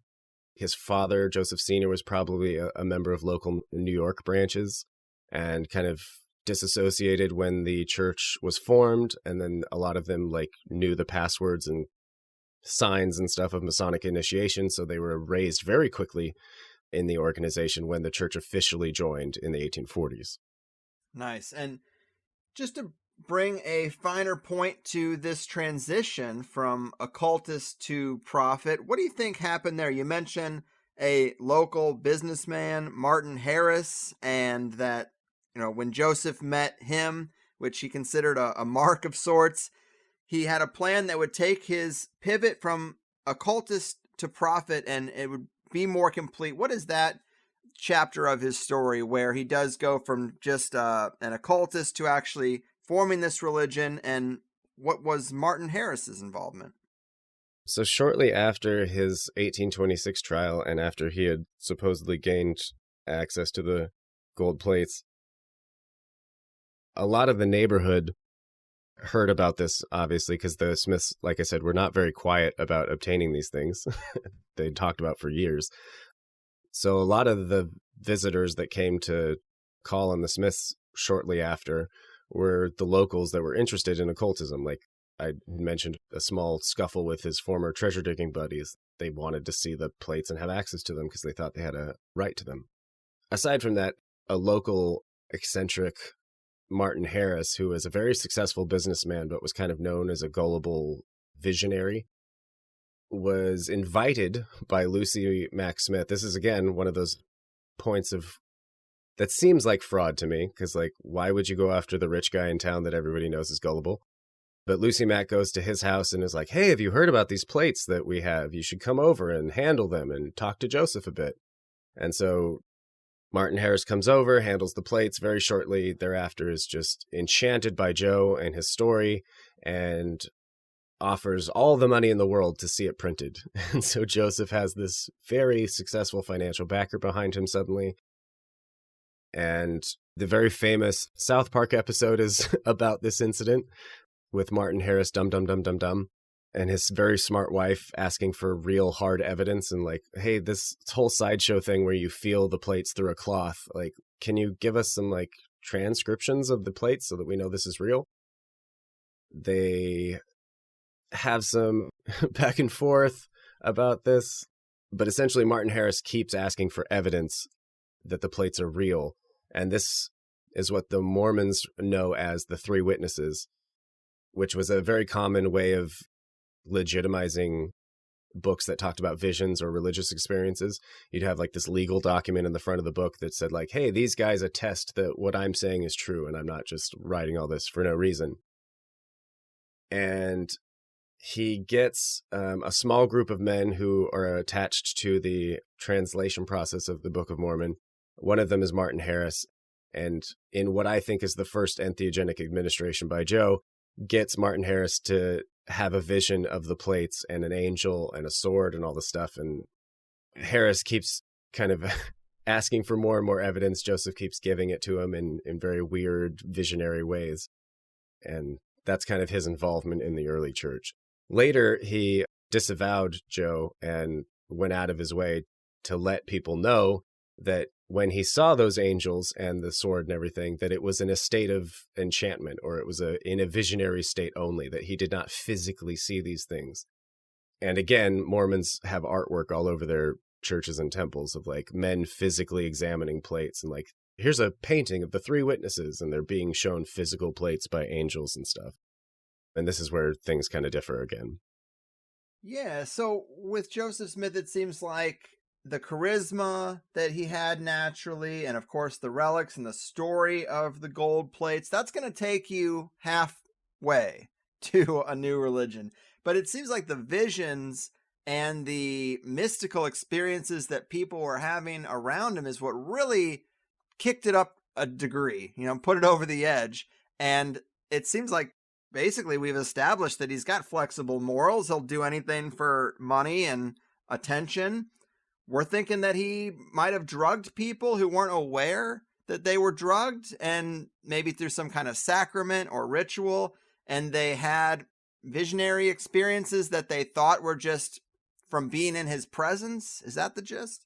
his father, Joseph Sr., was probably a member of local New York branches and kind of disassociated when the church was formed. And then a lot of them like knew the passwords and signs and stuff of Masonic initiation. So they were raised very quickly in the organization when the church officially joined in the 1840s. Nice. And just to bring a finer point to this transition from occultist to prophet, what do you think happened there? You mentioned a local businessman, Martin Harris, and that, you know, when Joseph met him, which he considered a mark of sorts, he had a plan that would take his pivot from occultist to prophet and it would be more complete. What is that chapter of his story where he does go from just an occultist to actually forming this religion, and what was Martin Harris's involvement? So shortly after his 1826 trial and after he had supposedly gained access to the gold plates, a lot of the neighborhood heard about this, obviously, because the Smiths, like I said, were not very quiet about obtaining these things. They talked about for years. So a lot of the visitors that came to call on the Smiths shortly after were the locals that were interested in occultism. Like I mentioned, a small scuffle with his former treasure digging buddies. They wanted to see the plates and have access to them because they thought they had a right to them. Aside from that, a local eccentric Martin Harris, who was a very successful businessman but was kind of known as a gullible visionary, was invited by Lucy Mack Smith. This is, again, one of those points of that seems like fraud to me, because, like, why would you go after the rich guy in town that everybody knows is gullible? But Lucy Mack goes to his house and is like, hey, have you heard about these plates that we have? You should come over and handle them and talk to Joseph a bit. And so Martin Harris comes over, handles the plates. Very shortly thereafter is just enchanted by Joe and his story and offers all the money in the world to see it printed. And so Joseph has this very successful financial backer behind him suddenly. And the very famous South Park episode is about this incident with Martin Harris, dum, dum, dum, dum, dum, and his very smart wife asking for real hard evidence and like, hey, this whole sideshow thing where you feel the plates through a cloth, like, can you give us some like transcriptions of the plates so that we know this is real? They have some back and forth about this, but essentially Martin Harris keeps asking for evidence that the plates are real. And this is what the Mormons know as the three witnesses, which was a very common way of legitimizing books that talked about visions or religious experiences. You'd have like this legal document in the front of the book that said like, hey, these guys attest that what I'm saying is true and I'm not just writing all this for no reason. And he gets a small group of men who are attached to the translation process of the Book of Mormon. One of them is Martin Harris. And in what I think is the first entheogenic administration by Joe, gets Martin Harris to have a vision of the plates and an angel and a sword and all the stuff. And Harris keeps kind of asking for more and more evidence. Joseph keeps giving it to him in very weird visionary ways. And that's kind of his involvement in the early church. Later, he disavowed Joe and went out of his way to let people know that when he saw those angels and the sword and everything, that it was in a state of enchantment, or it was in a visionary state only, that he did not physically see these things. And again, Mormons have artwork all over their churches and temples of like men physically examining plates and like, here's a painting of the three witnesses, and they're being shown physical plates by angels and stuff. And this is where things kind of differ again. Yeah, so with Joseph Smith, it seems like the charisma that he had naturally, and of course the relics and the story of the gold plates, that's going to take you halfway to a new religion. But it seems like the visions and the mystical experiences that people were having around him is what really kicked it up a degree, put it over the edge. And it seems like basically we've established that he's got flexible morals. He'll do anything for money and attention. We're thinking that he might have drugged people who weren't aware that they were drugged, and maybe through some kind of sacrament or ritual, and they had visionary experiences that they thought were just from being in his presence. Is that the gist?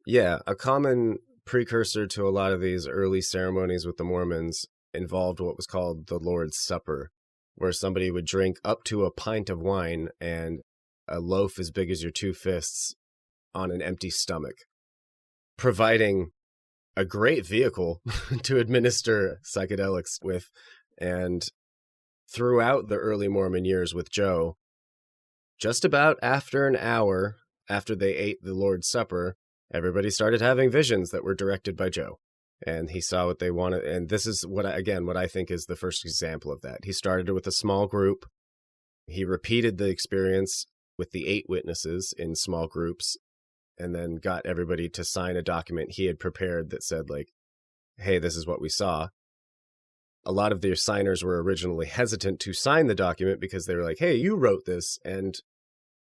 Yeah, a common precursor to a lot of these early ceremonies with the Mormons involved what was called the Lord's Supper, where somebody would drink up to a pint of wine and a loaf as big as your two fists on an empty stomach, providing a great vehicle to administer psychedelics with. And throughout the early Mormon years with Joe, just about after an hour after they ate the Lord's Supper, everybody started having visions that were directed by Joe. And he saw what they wanted. And this is what I think is the first example of that. He started with a small group. He repeated the experience with the 8 witnesses in small groups, and then got everybody to sign a document he had prepared that said, like, hey, this is what we saw. A lot of the signers were originally hesitant to sign the document because they were like, hey, you wrote this, and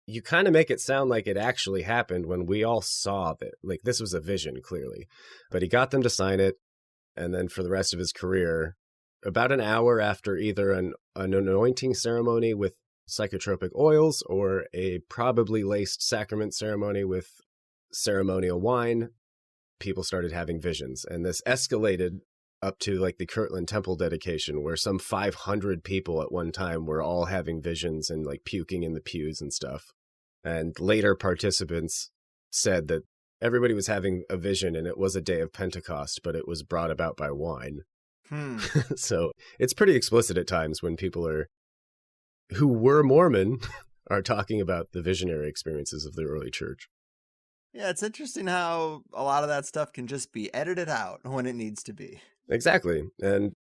you kind of make it sound like it actually happened when we all saw that, like, this was a vision, clearly. But he got them to sign it, and then for the rest of his career, about an hour after either an anointing ceremony with psychotropic oils or a probably laced sacrament ceremony with ceremonial wine, people started having visions. And this escalated up to like the Kirtland Temple dedication, where some 500 people at one time were all having visions and like puking in the pews and stuff. And later participants said that everybody was having a vision and it was a day of Pentecost, but it was brought about by wine. So it's pretty explicit at times when people who were Mormon are talking about the visionary experiences of the early church. Yeah, it's interesting how a lot of that stuff can just be edited out when it needs to be. Exactly. And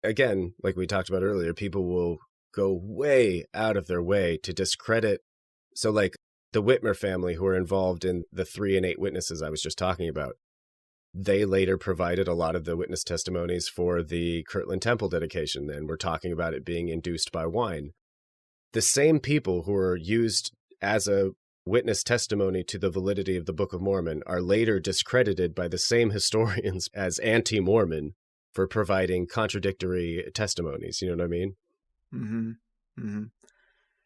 again, like we talked about earlier, people will go way out of their way to discredit. So like the Whitmer family, who are involved in the 3 and 8 witnesses I was just talking about, they later provided a lot of the witness testimonies for the Kirtland Temple dedication, and we're talking about it being induced by wine. The same people who are used as a witness testimony to the validity of the Book of Mormon are later discredited by the same historians as anti-Mormon for providing contradictory testimonies. You know what I mean? Mm-hmm. Mm-hmm.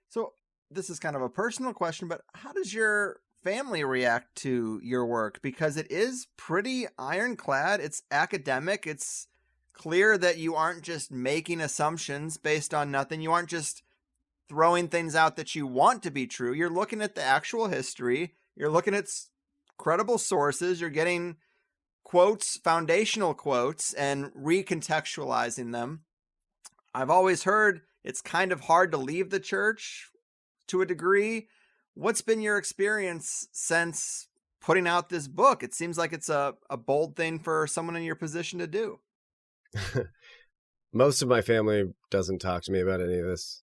So this is kind of a personal question, but how does your family react to your work? Because it is pretty ironclad. It's academic. It's clear that you aren't just making assumptions based on nothing. You aren't just throwing things out that you want to be true. You're looking at the actual history. You're looking at credible sources. You're getting quotes, foundational quotes, and recontextualizing them. I've always heard it's kind of hard to leave the church to a degree. What's been your experience since putting out this book? It seems like it's a bold thing for someone in your position to do. Most of my family doesn't talk to me about any of this.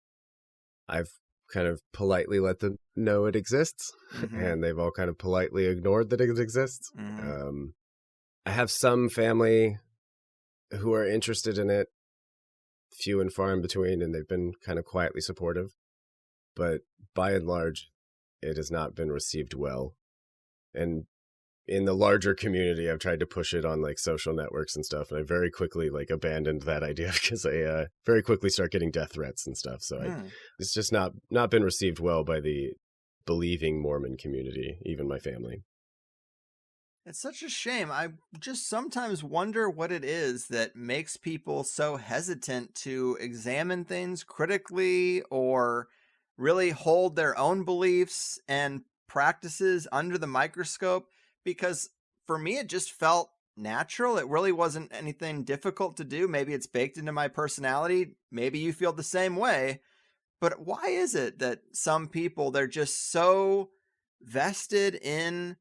I've kind of politely let them know it exists, and they've all kind of politely ignored that it exists. I have some family who are interested in it, few and far in between, and they've been kind of quietly supportive. But by and large, it has not been received well. And in the larger community, I've tried to push it on like social networks and stuff, and I very quickly like abandoned that idea because I very quickly start getting death threats and stuff. So it's just not been received well by the believing Mormon community, even my family. It's such a shame. I just sometimes wonder what it is that makes people so hesitant to examine things critically or really hold their own beliefs and practices under the microscope. Because for me, it just felt natural. It really wasn't anything difficult to do. Maybe it's baked into my personality. Maybe you feel the same way. But why is it that some people, they're just so vested in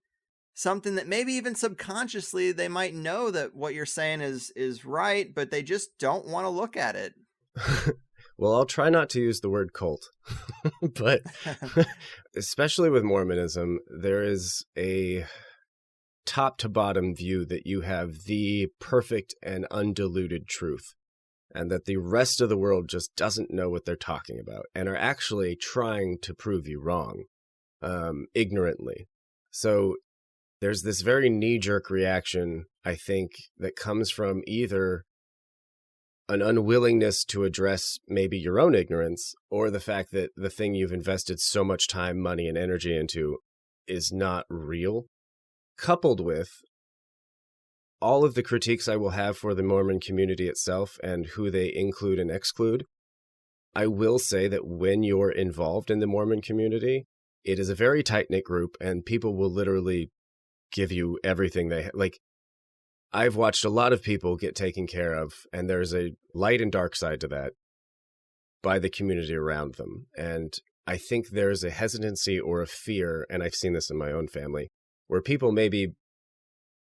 something that maybe even subconsciously they might know that what you're saying is right, but they just don't want to look at it? Well, I'll try not to use the word cult, but especially with Mormonism, there is a top to bottom view that you have the perfect and undiluted truth, and that the rest of the world just doesn't know what they're talking about and are actually trying to prove you wrong, ignorantly. So there's this very knee-jerk reaction, I think, that comes from either an unwillingness to address maybe your own ignorance, or the fact that the thing you've invested so much time, money, and energy into is not real, coupled with all of the critiques I will have for the Mormon community itself and who they include and exclude. I will say that when you're involved in the Mormon community, it is a very tight-knit group, and people will literally give you everything they like. I've watched a lot of people get taken care of, and there's a light and dark side to that by the community around them. And I think there's a hesitancy or a fear, and I've seen this in my own family, where people maybe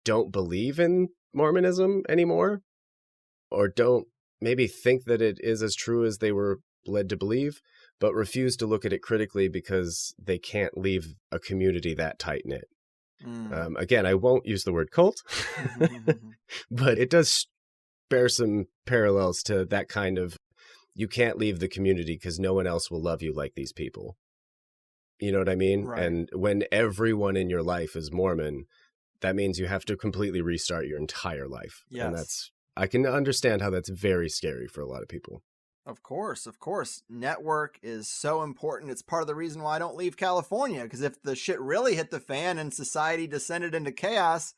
don't believe in Mormonism anymore, or don't maybe think that it is as true as they were led to believe, but refuse to look at it critically because they can't leave a community that tight-knit. Again, I won't use the word cult, but it does bear some parallels to that kind of, you can't leave the community because no one else will love you like these people. You know what I mean? Right. And when everyone in your life is Mormon, that means you have to completely restart your entire life. Yes. And I can understand how that's very scary for a lot of people. Of course. Network is so important. It's part of the reason why I don't leave California, because if the shit really hit the fan and society descended into chaos,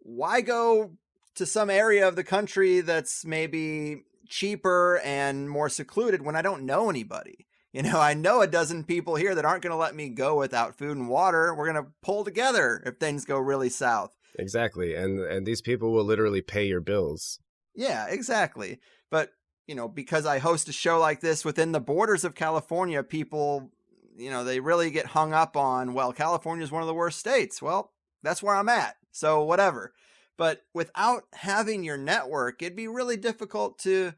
why go to some area of the country that's maybe cheaper and more secluded when I don't know anybody? You know, I know a dozen people here that aren't going to let me go without food and water. We're going to pull together if things go really south. Exactly. And these people will literally pay your bills. Yeah, exactly. But you know, because I host a show like this within the borders of California, people, you know, they really get hung up on, well, California is one of the worst states. Well, that's where I'm at. So whatever. But without having your network, it'd be really difficult to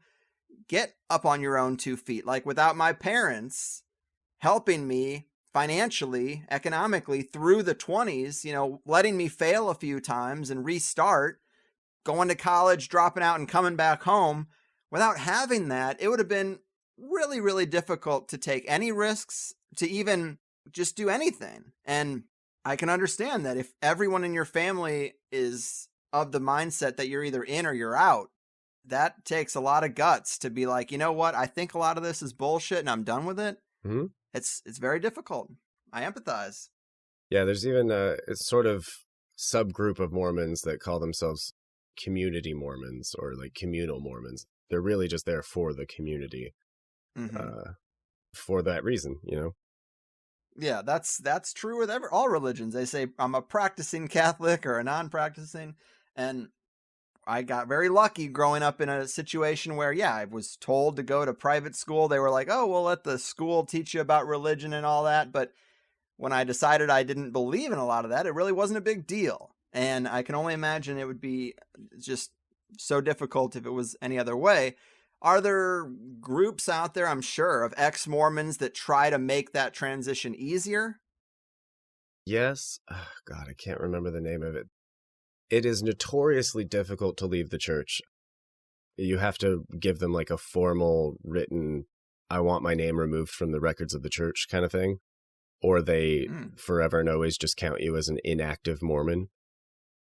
get up on your own 2 feet. Like without my parents helping me financially, economically through the 20s, letting me fail a few times and restart, going to college, dropping out and coming back home. Without having that, it would have been really, really difficult to take any risks, to even just do anything. And I can understand that if everyone in your family is of the mindset that you're either in or you're out, that takes a lot of guts to be like, you know what? I think a lot of this is bullshit and I'm done with it. Mm-hmm. It's very difficult. I empathize. Yeah, there's even a sort of subgroup of Mormons that call themselves community Mormons or like communal Mormons. They're really just there for the community, for that reason, Yeah, that's true with all religions. They say I'm a practicing Catholic or a non-practicing, and I got very lucky growing up in a situation where, yeah, I was told to go to private school. They were like, oh, we'll let the school teach you about religion and all that. But when I decided I didn't believe in a lot of that, it really wasn't a big deal. And I can only imagine it would be just so difficult if it was any other way. Are there groups out there, I'm sure, of ex-Mormons that try to make that transition easier? Yes. Oh, God, I can't remember the name of it. It is notoriously difficult to leave the church. You have to give them like a formal written, I want my name removed from the records of the church kind of thing. Or they forever and always just count you as an inactive Mormon.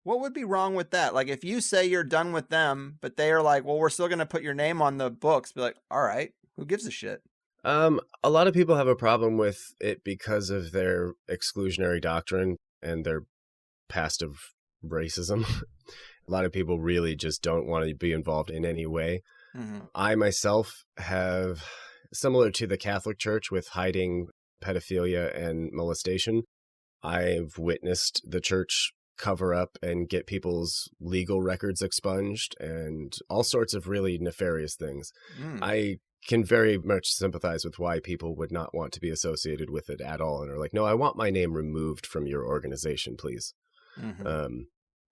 What would be wrong with that? Like if you say you're done with them, but they are like, well, we're still going to put your name on the books. Be like, all right, who gives a shit? A lot of people have a problem with it because of their exclusionary doctrine and their past of racism. A lot of people really just don't want to be involved in any way. Mm-hmm. I myself have, similar to the Catholic Church with hiding pedophilia and molestation, I've witnessed the church cover up and get people's legal records expunged and all sorts of really nefarious things. I can very much sympathize with why people would not want to be associated with it at all and are like, no, I want my name removed from your organization, please. Mm-hmm.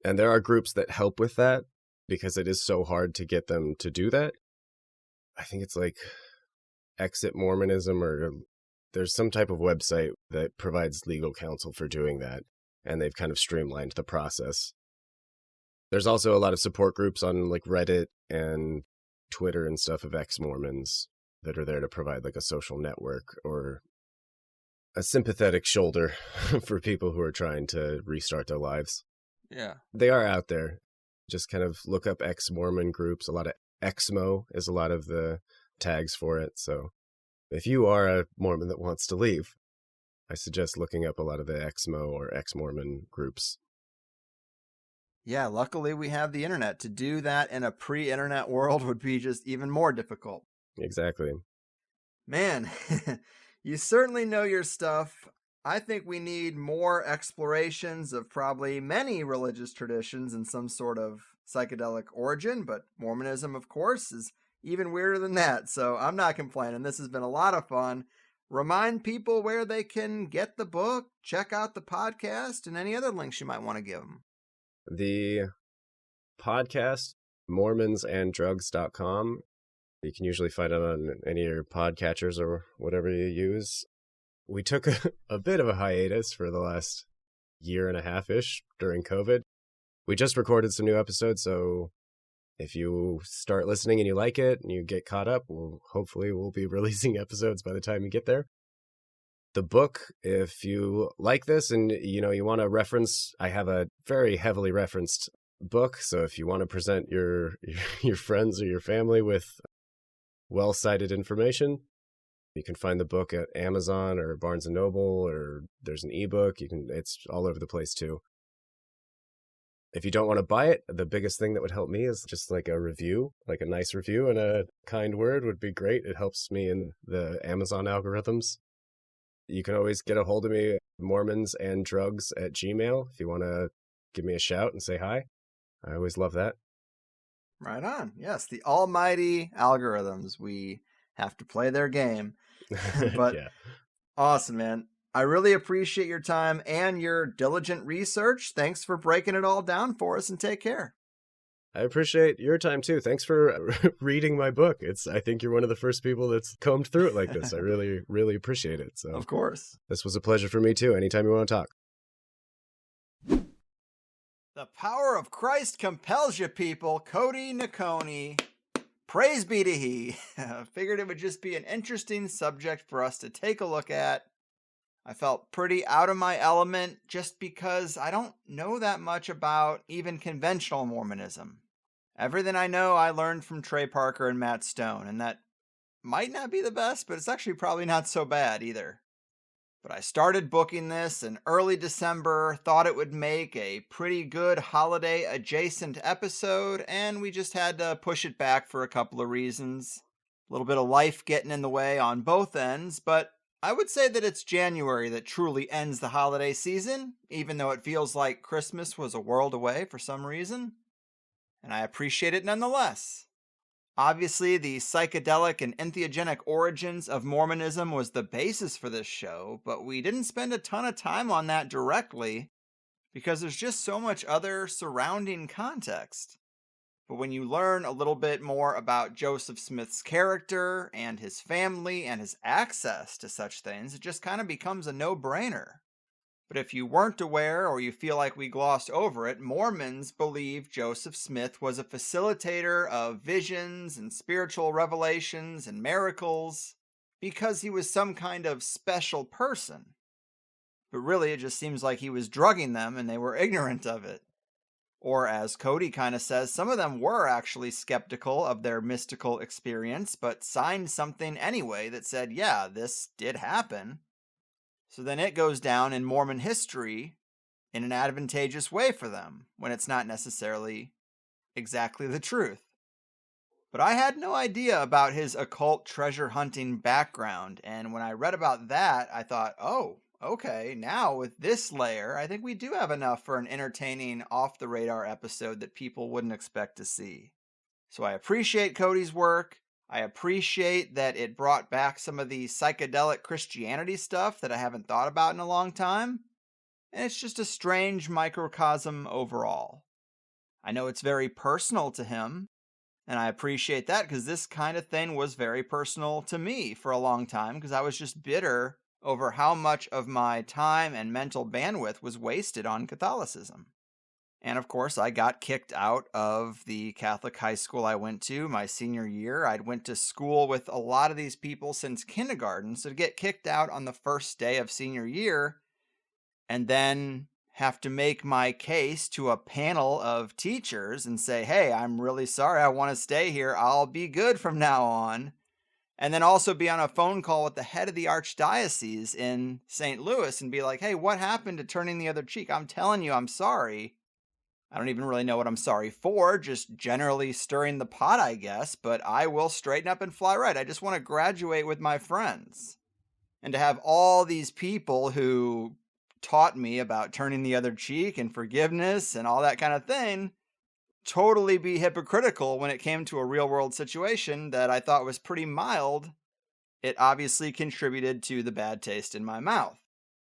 And there are groups that help with that because it is so hard to get them to do that. I think it's like Exit Mormonism, or there's some type of website that provides legal counsel for doing that. And they've kind of streamlined the process. There's also a lot of support groups on like Reddit and Twitter and stuff of ex-Mormons that are there to provide like a social network or a sympathetic shoulder for people who are trying to restart their lives. Yeah. They are out there. Just kind of look up ex-Mormon groups. A lot of Exmo is a lot of the tags for it. So if you are a Mormon that wants to leave, I suggest looking up a lot of the Exmo or ex-Mormon groups. Yeah, luckily we have the internet. To do that in a pre-internet world would be just even more difficult. Exactly. Man, you certainly know your stuff. I think we need more explorations of probably many religious traditions in some sort of psychedelic origin, but Mormonism, of course, is even weirder than that. So I'm not complaining. This has been a lot of fun. Remind people where they can get the book, check out the podcast, and any other links you might want to give them. The podcast, mormonsanddrugs.com. You can usually find it on any of your podcatchers or whatever you use. We took a bit of a hiatus for the last year and a half-ish during COVID. We just recorded some new episodes, so if you start listening and you like it and you get caught up, hopefully we'll be releasing episodes by the time you get there. The book, if you like this and you want to reference, I have a very heavily referenced book. So if you want to present your friends or your family with well-cited information, you can find the book at Amazon or Barnes & Noble, or there's an ebook. It's all over the place too. If you don't want to buy it, the biggest thing that would help me is just like a review, like a nice review and a kind word would be great. It helps me in the Amazon algorithms. You can always get a hold of me, mormonsanddrugs@gmail.com, if you want to give me a shout and say hi. I always love that. Right on. Yes, the almighty algorithms. We have to play their game. But yeah. Awesome, man. I really appreciate your time and your diligent research. Thanks for breaking it all down for us, and take care. I appreciate your time too. Thanks for reading my book. I think you're one of the first people that's combed through it like this. I really, really appreciate it. So, of course. This was a pleasure for me too. Anytime you want to talk. The power of Christ compels you, people. Cody Noconi. Praise be to he. Figured it would just be an interesting subject for us to take a look at. I felt pretty out of my element just because I don't know that much about even conventional Mormonism. Everything I know I learned from Trey Parker and Matt Stone, and that might not be the best, but it's actually probably not so bad either. But I started booking this in early December, thought it would make a pretty good holiday adjacent episode, and we just had to push it back for a couple of reasons. A little bit of life getting in the way on both ends, but I would say that it's January that truly ends the holiday season, even though it feels like Christmas was a world away for some reason. And I appreciate it nonetheless. Obviously, the psychedelic and entheogenic origins of Mormonism was the basis for this show, but we didn't spend a ton of time on that directly because there's just so much other surrounding context. But when you learn a little bit more about Joseph Smith's character and his family and his access to such things, it just kind of becomes a no-brainer. But if you weren't aware or you feel like we glossed over it, Mormons believe Joseph Smith was a facilitator of visions and spiritual revelations and miracles because he was some kind of special person. But really, it just seems like he was drugging them and they were ignorant of it. Or as Cody kind of says, some of them were actually skeptical of their mystical experience, but signed something anyway that said, yeah, this did happen. So then it goes down in Mormon history in an advantageous way for them, when it's not necessarily exactly the truth. But I had no idea about his occult treasure hunting background, and when I read about that, I thought, oh, okay, now with this layer, I think we do have enough for an entertaining off-the-radar episode that people wouldn't expect to see. So I appreciate Cody's work. I appreciate that it brought back some of the psychedelic Christianity stuff that I haven't thought about in a long time. And it's just a strange microcosm overall. I know it's very personal to him, and I appreciate that because this kind of thing was very personal to me for a long time because I was just bitter over how much of my time and mental bandwidth was wasted on Catholicism. And of course, I got kicked out of the Catholic high school I went to my senior year. I'd went to school with a lot of these people since kindergarten, so to get kicked out on the first day of senior year and then have to make my case to a panel of teachers and say, hey, I'm really sorry, I want to stay here, I'll be good from now on. And then also be on a phone call with the head of the archdiocese in St. Louis and be like, hey, what happened to turning the other cheek? I'm telling you, I'm sorry. I don't even really know what I'm sorry for, just generally stirring the pot, I guess, but I will straighten up and fly right. I just want to graduate with my friends. And to have all these people who taught me about turning the other cheek and forgiveness and all that kind of thing totally be hypocritical when it came to a real-world situation that I thought was pretty mild, it obviously contributed to the bad taste in my mouth.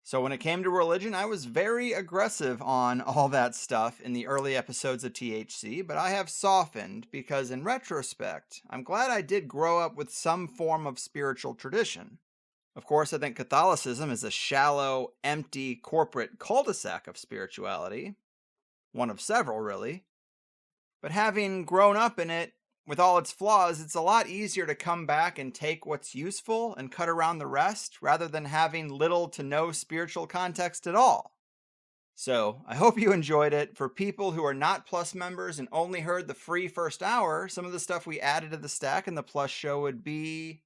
So when it came to religion, I was very aggressive on all that stuff in the early episodes of THC, but I have softened because in retrospect, I'm glad I did grow up with some form of spiritual tradition. Of course, I think Catholicism is a shallow, empty, corporate cul-de-sac of spirituality. One of several, really. But having grown up in it, with all its flaws, it's a lot easier to come back and take what's useful and cut around the rest, rather than having little to no spiritual context at all. So, I hope you enjoyed it. For people who are not Plus members and only heard the free first hour, some of the stuff we added to the stack in the Plus show would be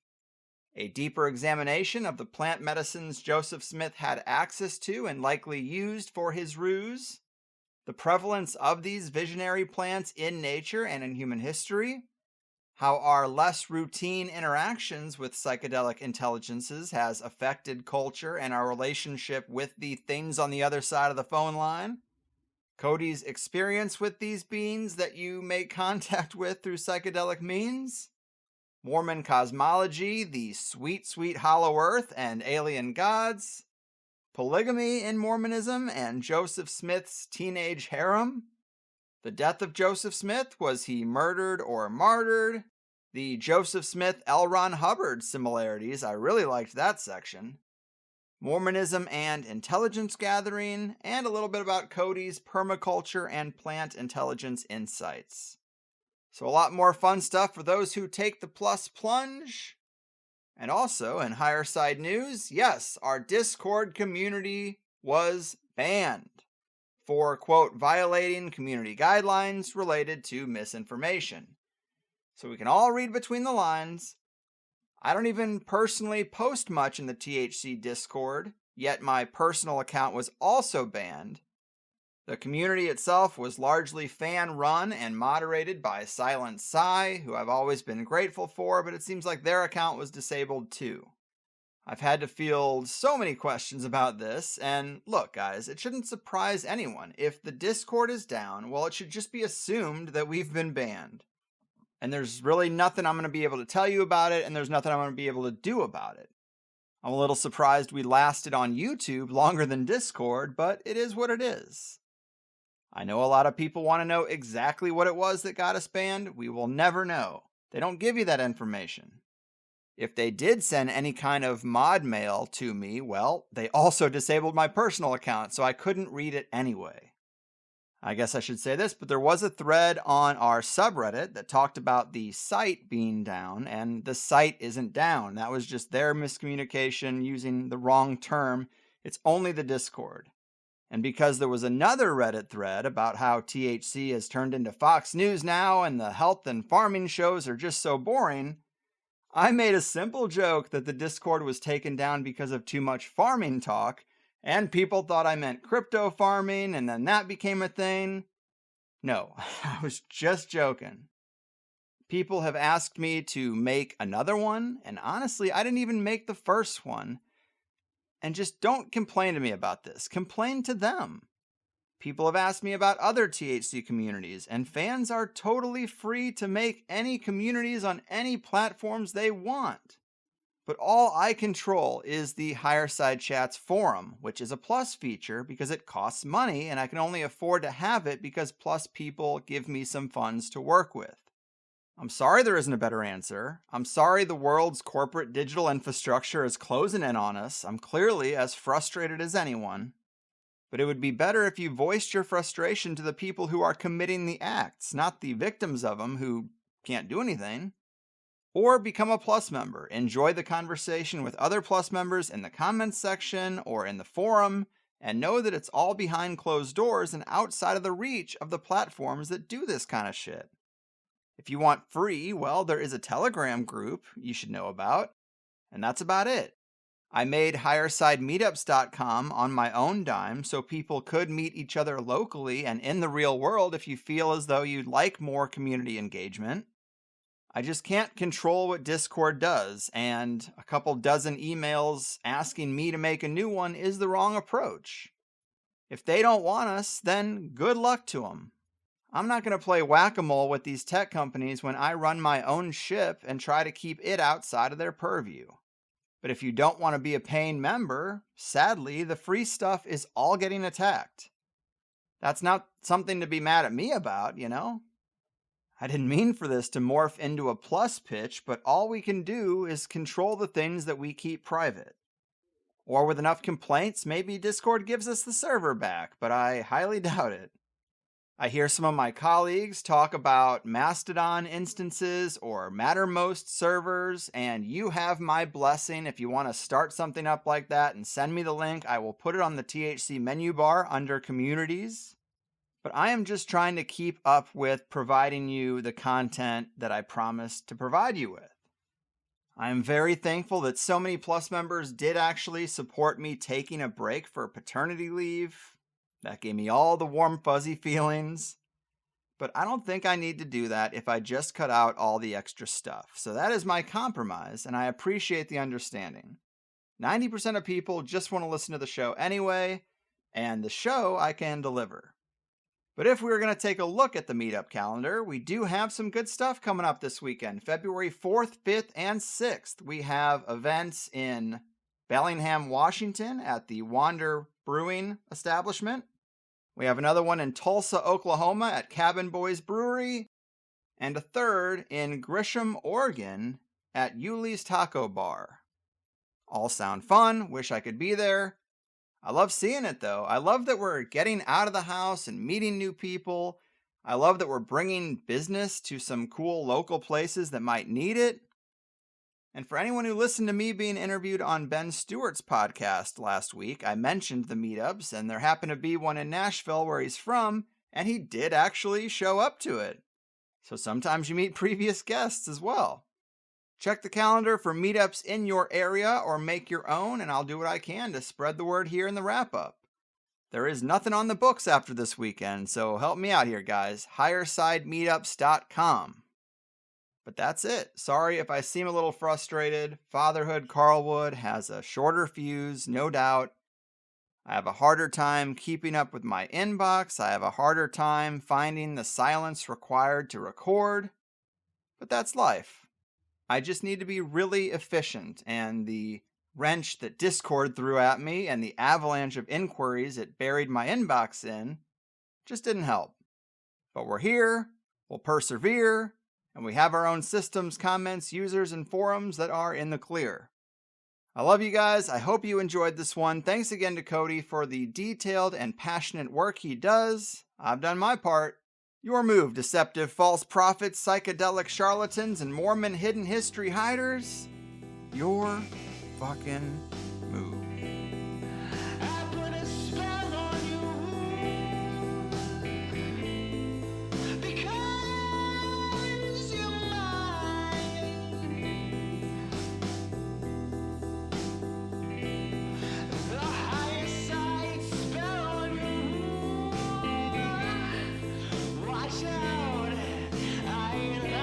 a deeper examination of the plant medicines Joseph Smith had access to and likely used for his ruse, the prevalence of these visionary plants in nature and in human history, how our less routine interactions with psychedelic intelligences has affected culture and our relationship with the things on the other side of the phone line, Cody's experience with these beings that you make contact with through psychedelic means, Mormon cosmology, the sweet, sweet hollow earth and alien gods, polygamy in Mormonism and Joseph Smith's teenage harem, The death of Joseph Smith, was he murdered or martyred? The Joseph Smith L. Ron Hubbard similarities, I really liked that section. Mormonism and intelligence gathering, and a little bit about Cody's permaculture and plant intelligence insights. So a lot more fun stuff for those who take the plus plunge. And also, in higher side news, yes, our Discord community was banned for, quote, violating community guidelines related to misinformation. So we can all read between the lines. I don't even personally post much in the THC Discord, yet my personal account was also banned. The community itself was largely fan-run and moderated by Silent Psy, who I've always been grateful for, but it seems like their account was disabled too. I've had to field so many questions about this, and look guys, it shouldn't surprise anyone. If the Discord is down, well, it should just be assumed that we've been banned. And there's really nothing I'm going to be able to tell you about it, and there's nothing I'm going to be able to do about it. I'm a little surprised we lasted on YouTube longer than Discord, but it is what it is. I know a lot of people want to know exactly what it was that got us banned. We will never know. They don't give you that information. If they did send any kind of mod mail to me, well, they also disabled my personal account, so I couldn't read it anyway. I guess I should say this, but there was a thread on our subreddit that talked about the site being down, and the site isn't down. That was just their miscommunication using the wrong term. It's only the Discord. And because there was another Reddit thread about how THC has turned into Fox News now and the health and farming shows are just so boring, I made a simple joke that the Discord was taken down because of too much farming talk, and people thought I meant crypto farming, and then that became a thing. No, I was just joking. People have asked me to make another one, and honestly, I didn't even make the first one. And just don't complain to me about this. Complain to them. People have asked me about other THC communities, and fans are totally free to make any communities on any platforms they want. But all I control is the Higher Side Chats forum, which is a plus feature because it costs money, and I can only afford to have it because plus people give me some funds to work with. I'm sorry there isn't a better answer. I'm sorry the world's corporate digital infrastructure is closing in on us. I'm clearly as frustrated as anyone. But it would be better if you voiced your frustration to the people who are committing the acts, not the victims of them who can't do anything. Or become a Plus member. Enjoy the conversation with other Plus members in the comments section or in the forum, and know that it's all behind closed doors and outside of the reach of the platforms that do this kind of shit. If you want free, well, there is a Telegram group you should know about, and that's about it. I made highersidemeetups.com on my own dime so people could meet each other locally and in the real world if you feel as though you'd like more community engagement. I just can't control what Discord does, and a couple dozen emails asking me to make a new one is the wrong approach. If they don't want us, then good luck to them. I'm not going to play whack-a-mole with these tech companies when I run my own ship and try to keep it outside of their purview. But if you don't want to be a paying member, sadly, the free stuff is all getting attacked. That's not something to be mad at me about, you know? I didn't mean for this to morph into a plus pitch, but all we can do is control the things that we keep private. Or with enough complaints, maybe Discord gives us the server back, but I highly doubt it. I hear some of my colleagues talk about Mastodon instances or Mattermost servers, and you have my blessing. If you want to start something up like that and send me the link, I will put it on the THC menu bar under communities. But I am just trying to keep up with providing you the content that I promised to provide you with. I am very thankful that so many Plus members did actually support me taking a break for paternity leave. That gave me all the warm, fuzzy feelings. But I don't think I need to do that if I just cut out all the extra stuff. So that is my compromise, and I appreciate the understanding. 90% of people just want to listen to the show anyway, and the show I can deliver. But if we were going to take a look at the meetup calendar, we do have some good stuff coming up this weekend. February 4th, 5th, and 6th, we have events in Bellingham, Washington at the Wander Brewing establishment. We have another one in Tulsa, Oklahoma at Cabin Boys Brewery, and a third in Grisham, Oregon at Yuli's Taco Bar. All sound fun. Wish I could be there. I love seeing it, though. I love that we're getting out of the house and meeting new people. I love that we're bringing business to some cool local places that might need it. And for anyone who listened to me being interviewed on Ben Stewart's podcast last week, I mentioned the meetups, and there happened to be one in Nashville where he's from, and he did actually show up to it. So sometimes you meet previous guests as well. Check the calendar for meetups in your area or make your own, and I'll do what I can to spread the word here in the wrap-up. There is nothing on the books after this weekend, so help me out here, guys. HigherSideMeetups.com. But that's it. Sorry if I seem a little frustrated. Fatherhood Carlwood has a shorter fuse, no doubt. I have a harder time keeping up with my inbox. I have a harder time finding the silence required to record. But that's life. I just need to be really efficient, and the wrench that Discord threw at me and the avalanche of inquiries it buried my inbox in just didn't help. But we're here, we'll persevere, and we have our own systems, comments, users, and forums that are in the clear. I love you guys. I hope you enjoyed this one. Thanks again to Cody for the detailed and passionate work he does. I've done my part. Your move, deceptive false prophets, psychedelic charlatans, and Mormon hidden history hiders. Your fucking move. I put a spell on you because you're mine. The higher side spell on you. Watch out, I ain't lying.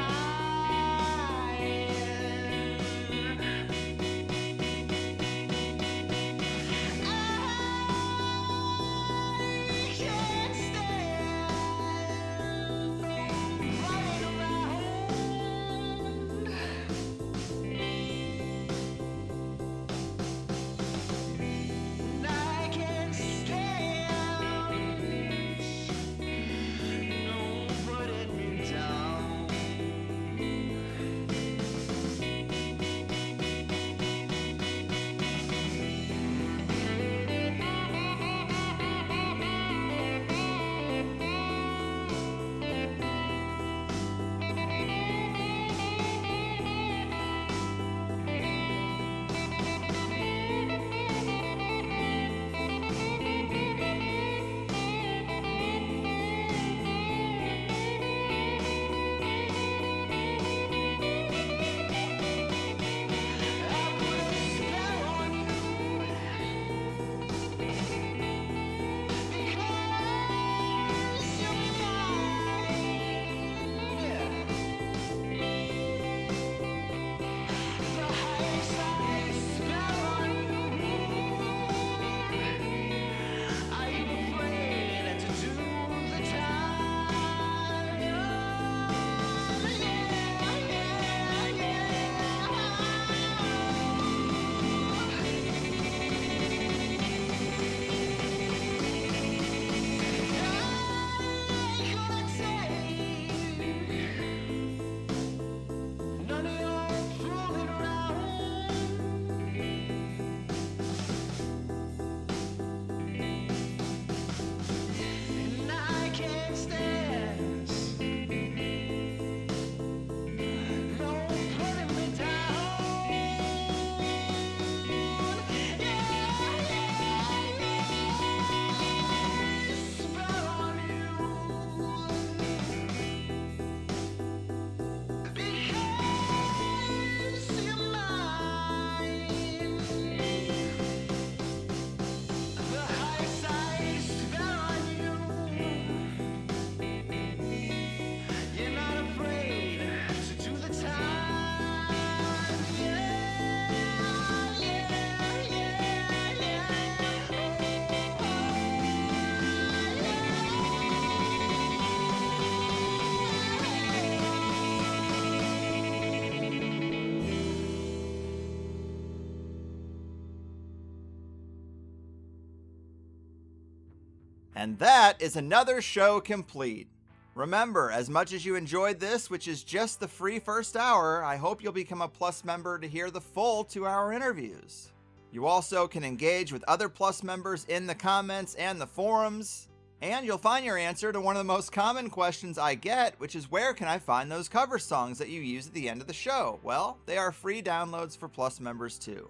And that is another show complete. Remember, as much as you enjoyed this, which is just the free first hour, I hope you'll become a Plus member to hear the full 2-hour interviews. You also can engage with other Plus members in the comments and the forums, and you'll find your answer to one of the most common questions I get, which is where can I find those cover songs that you use at the end of the show? Well, they are free downloads for Plus members too.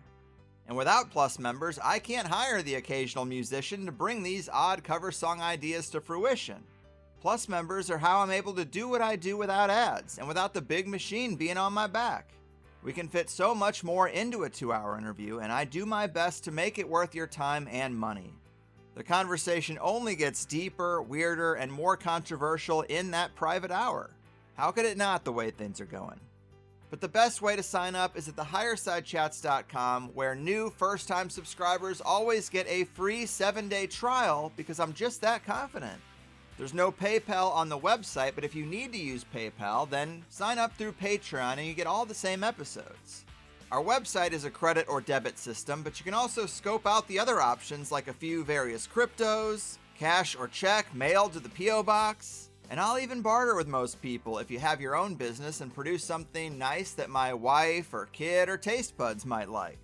And without Plus members, I can't hire the occasional musician to bring these odd cover song ideas to fruition. Plus members are how I'm able to do what I do without ads and without the big machine being on my back. We can fit so much more into a 2-hour interview, and I do my best to make it worth your time and money. The conversation only gets deeper, weirder, and more controversial in that private hour. How could it not, the way things are going? But the best way to sign up is at thehighersidechats.com, where new first-time subscribers always get a free 7-day trial because I'm just that confident. There's no PayPal on the website, but if you need to use PayPal, then sign up through Patreon and you get all the same episodes. Our website is a credit or debit system, but you can also scope out the other options like a few various cryptos, cash or check mailed to the P.O. Box, and I'll even barter with most people if you have your own business and produce something nice that my wife or kid or taste buds might like.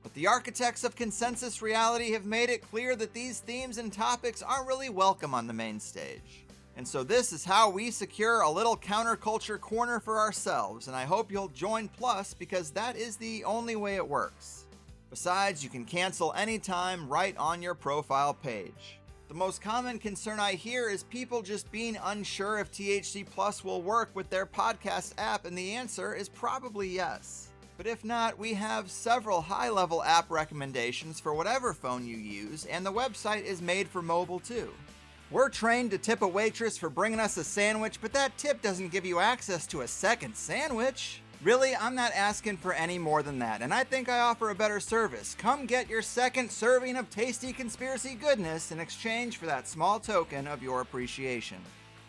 But the architects of consensus reality have made it clear that these themes and topics aren't really welcome on the main stage. And so this is how we secure a little counterculture corner for ourselves, and I hope you'll join Plus because that is the only way it works. Besides, you can cancel anytime right on your profile page. The most common concern I hear is people just being unsure if THC Plus will work with their podcast app, and the answer is probably yes. But if not, we have several high-level app recommendations for whatever phone you use, and the website is made for mobile too. We're trained to tip a waitress for bringing us a sandwich, but that tip doesn't give you access to a second sandwich. Really, I'm not asking for any more than that, and I think I offer a better service. Come get your second serving of tasty conspiracy goodness in exchange for that small token of your appreciation.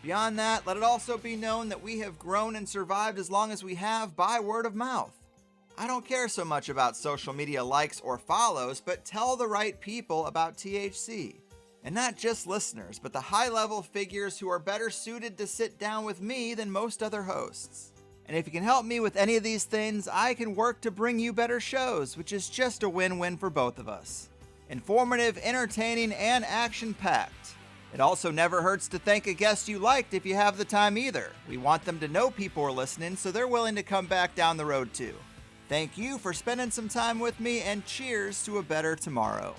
Beyond that, let it also be known that we have grown and survived as long as we have by word of mouth. I don't care so much about social media likes or follows, but tell the right people about THC. And not just listeners, but the high-level figures who are better suited to sit down with me than most other hosts. And if you can help me with any of these things, I can work to bring you better shows, which is just a win-win for both of us. Informative, entertaining, and action-packed. It also never hurts to thank a guest you liked if you have the time either. We want them to know people are listening, so they're willing to come back down the road too. Thank you for spending some time with me, and cheers to a better tomorrow.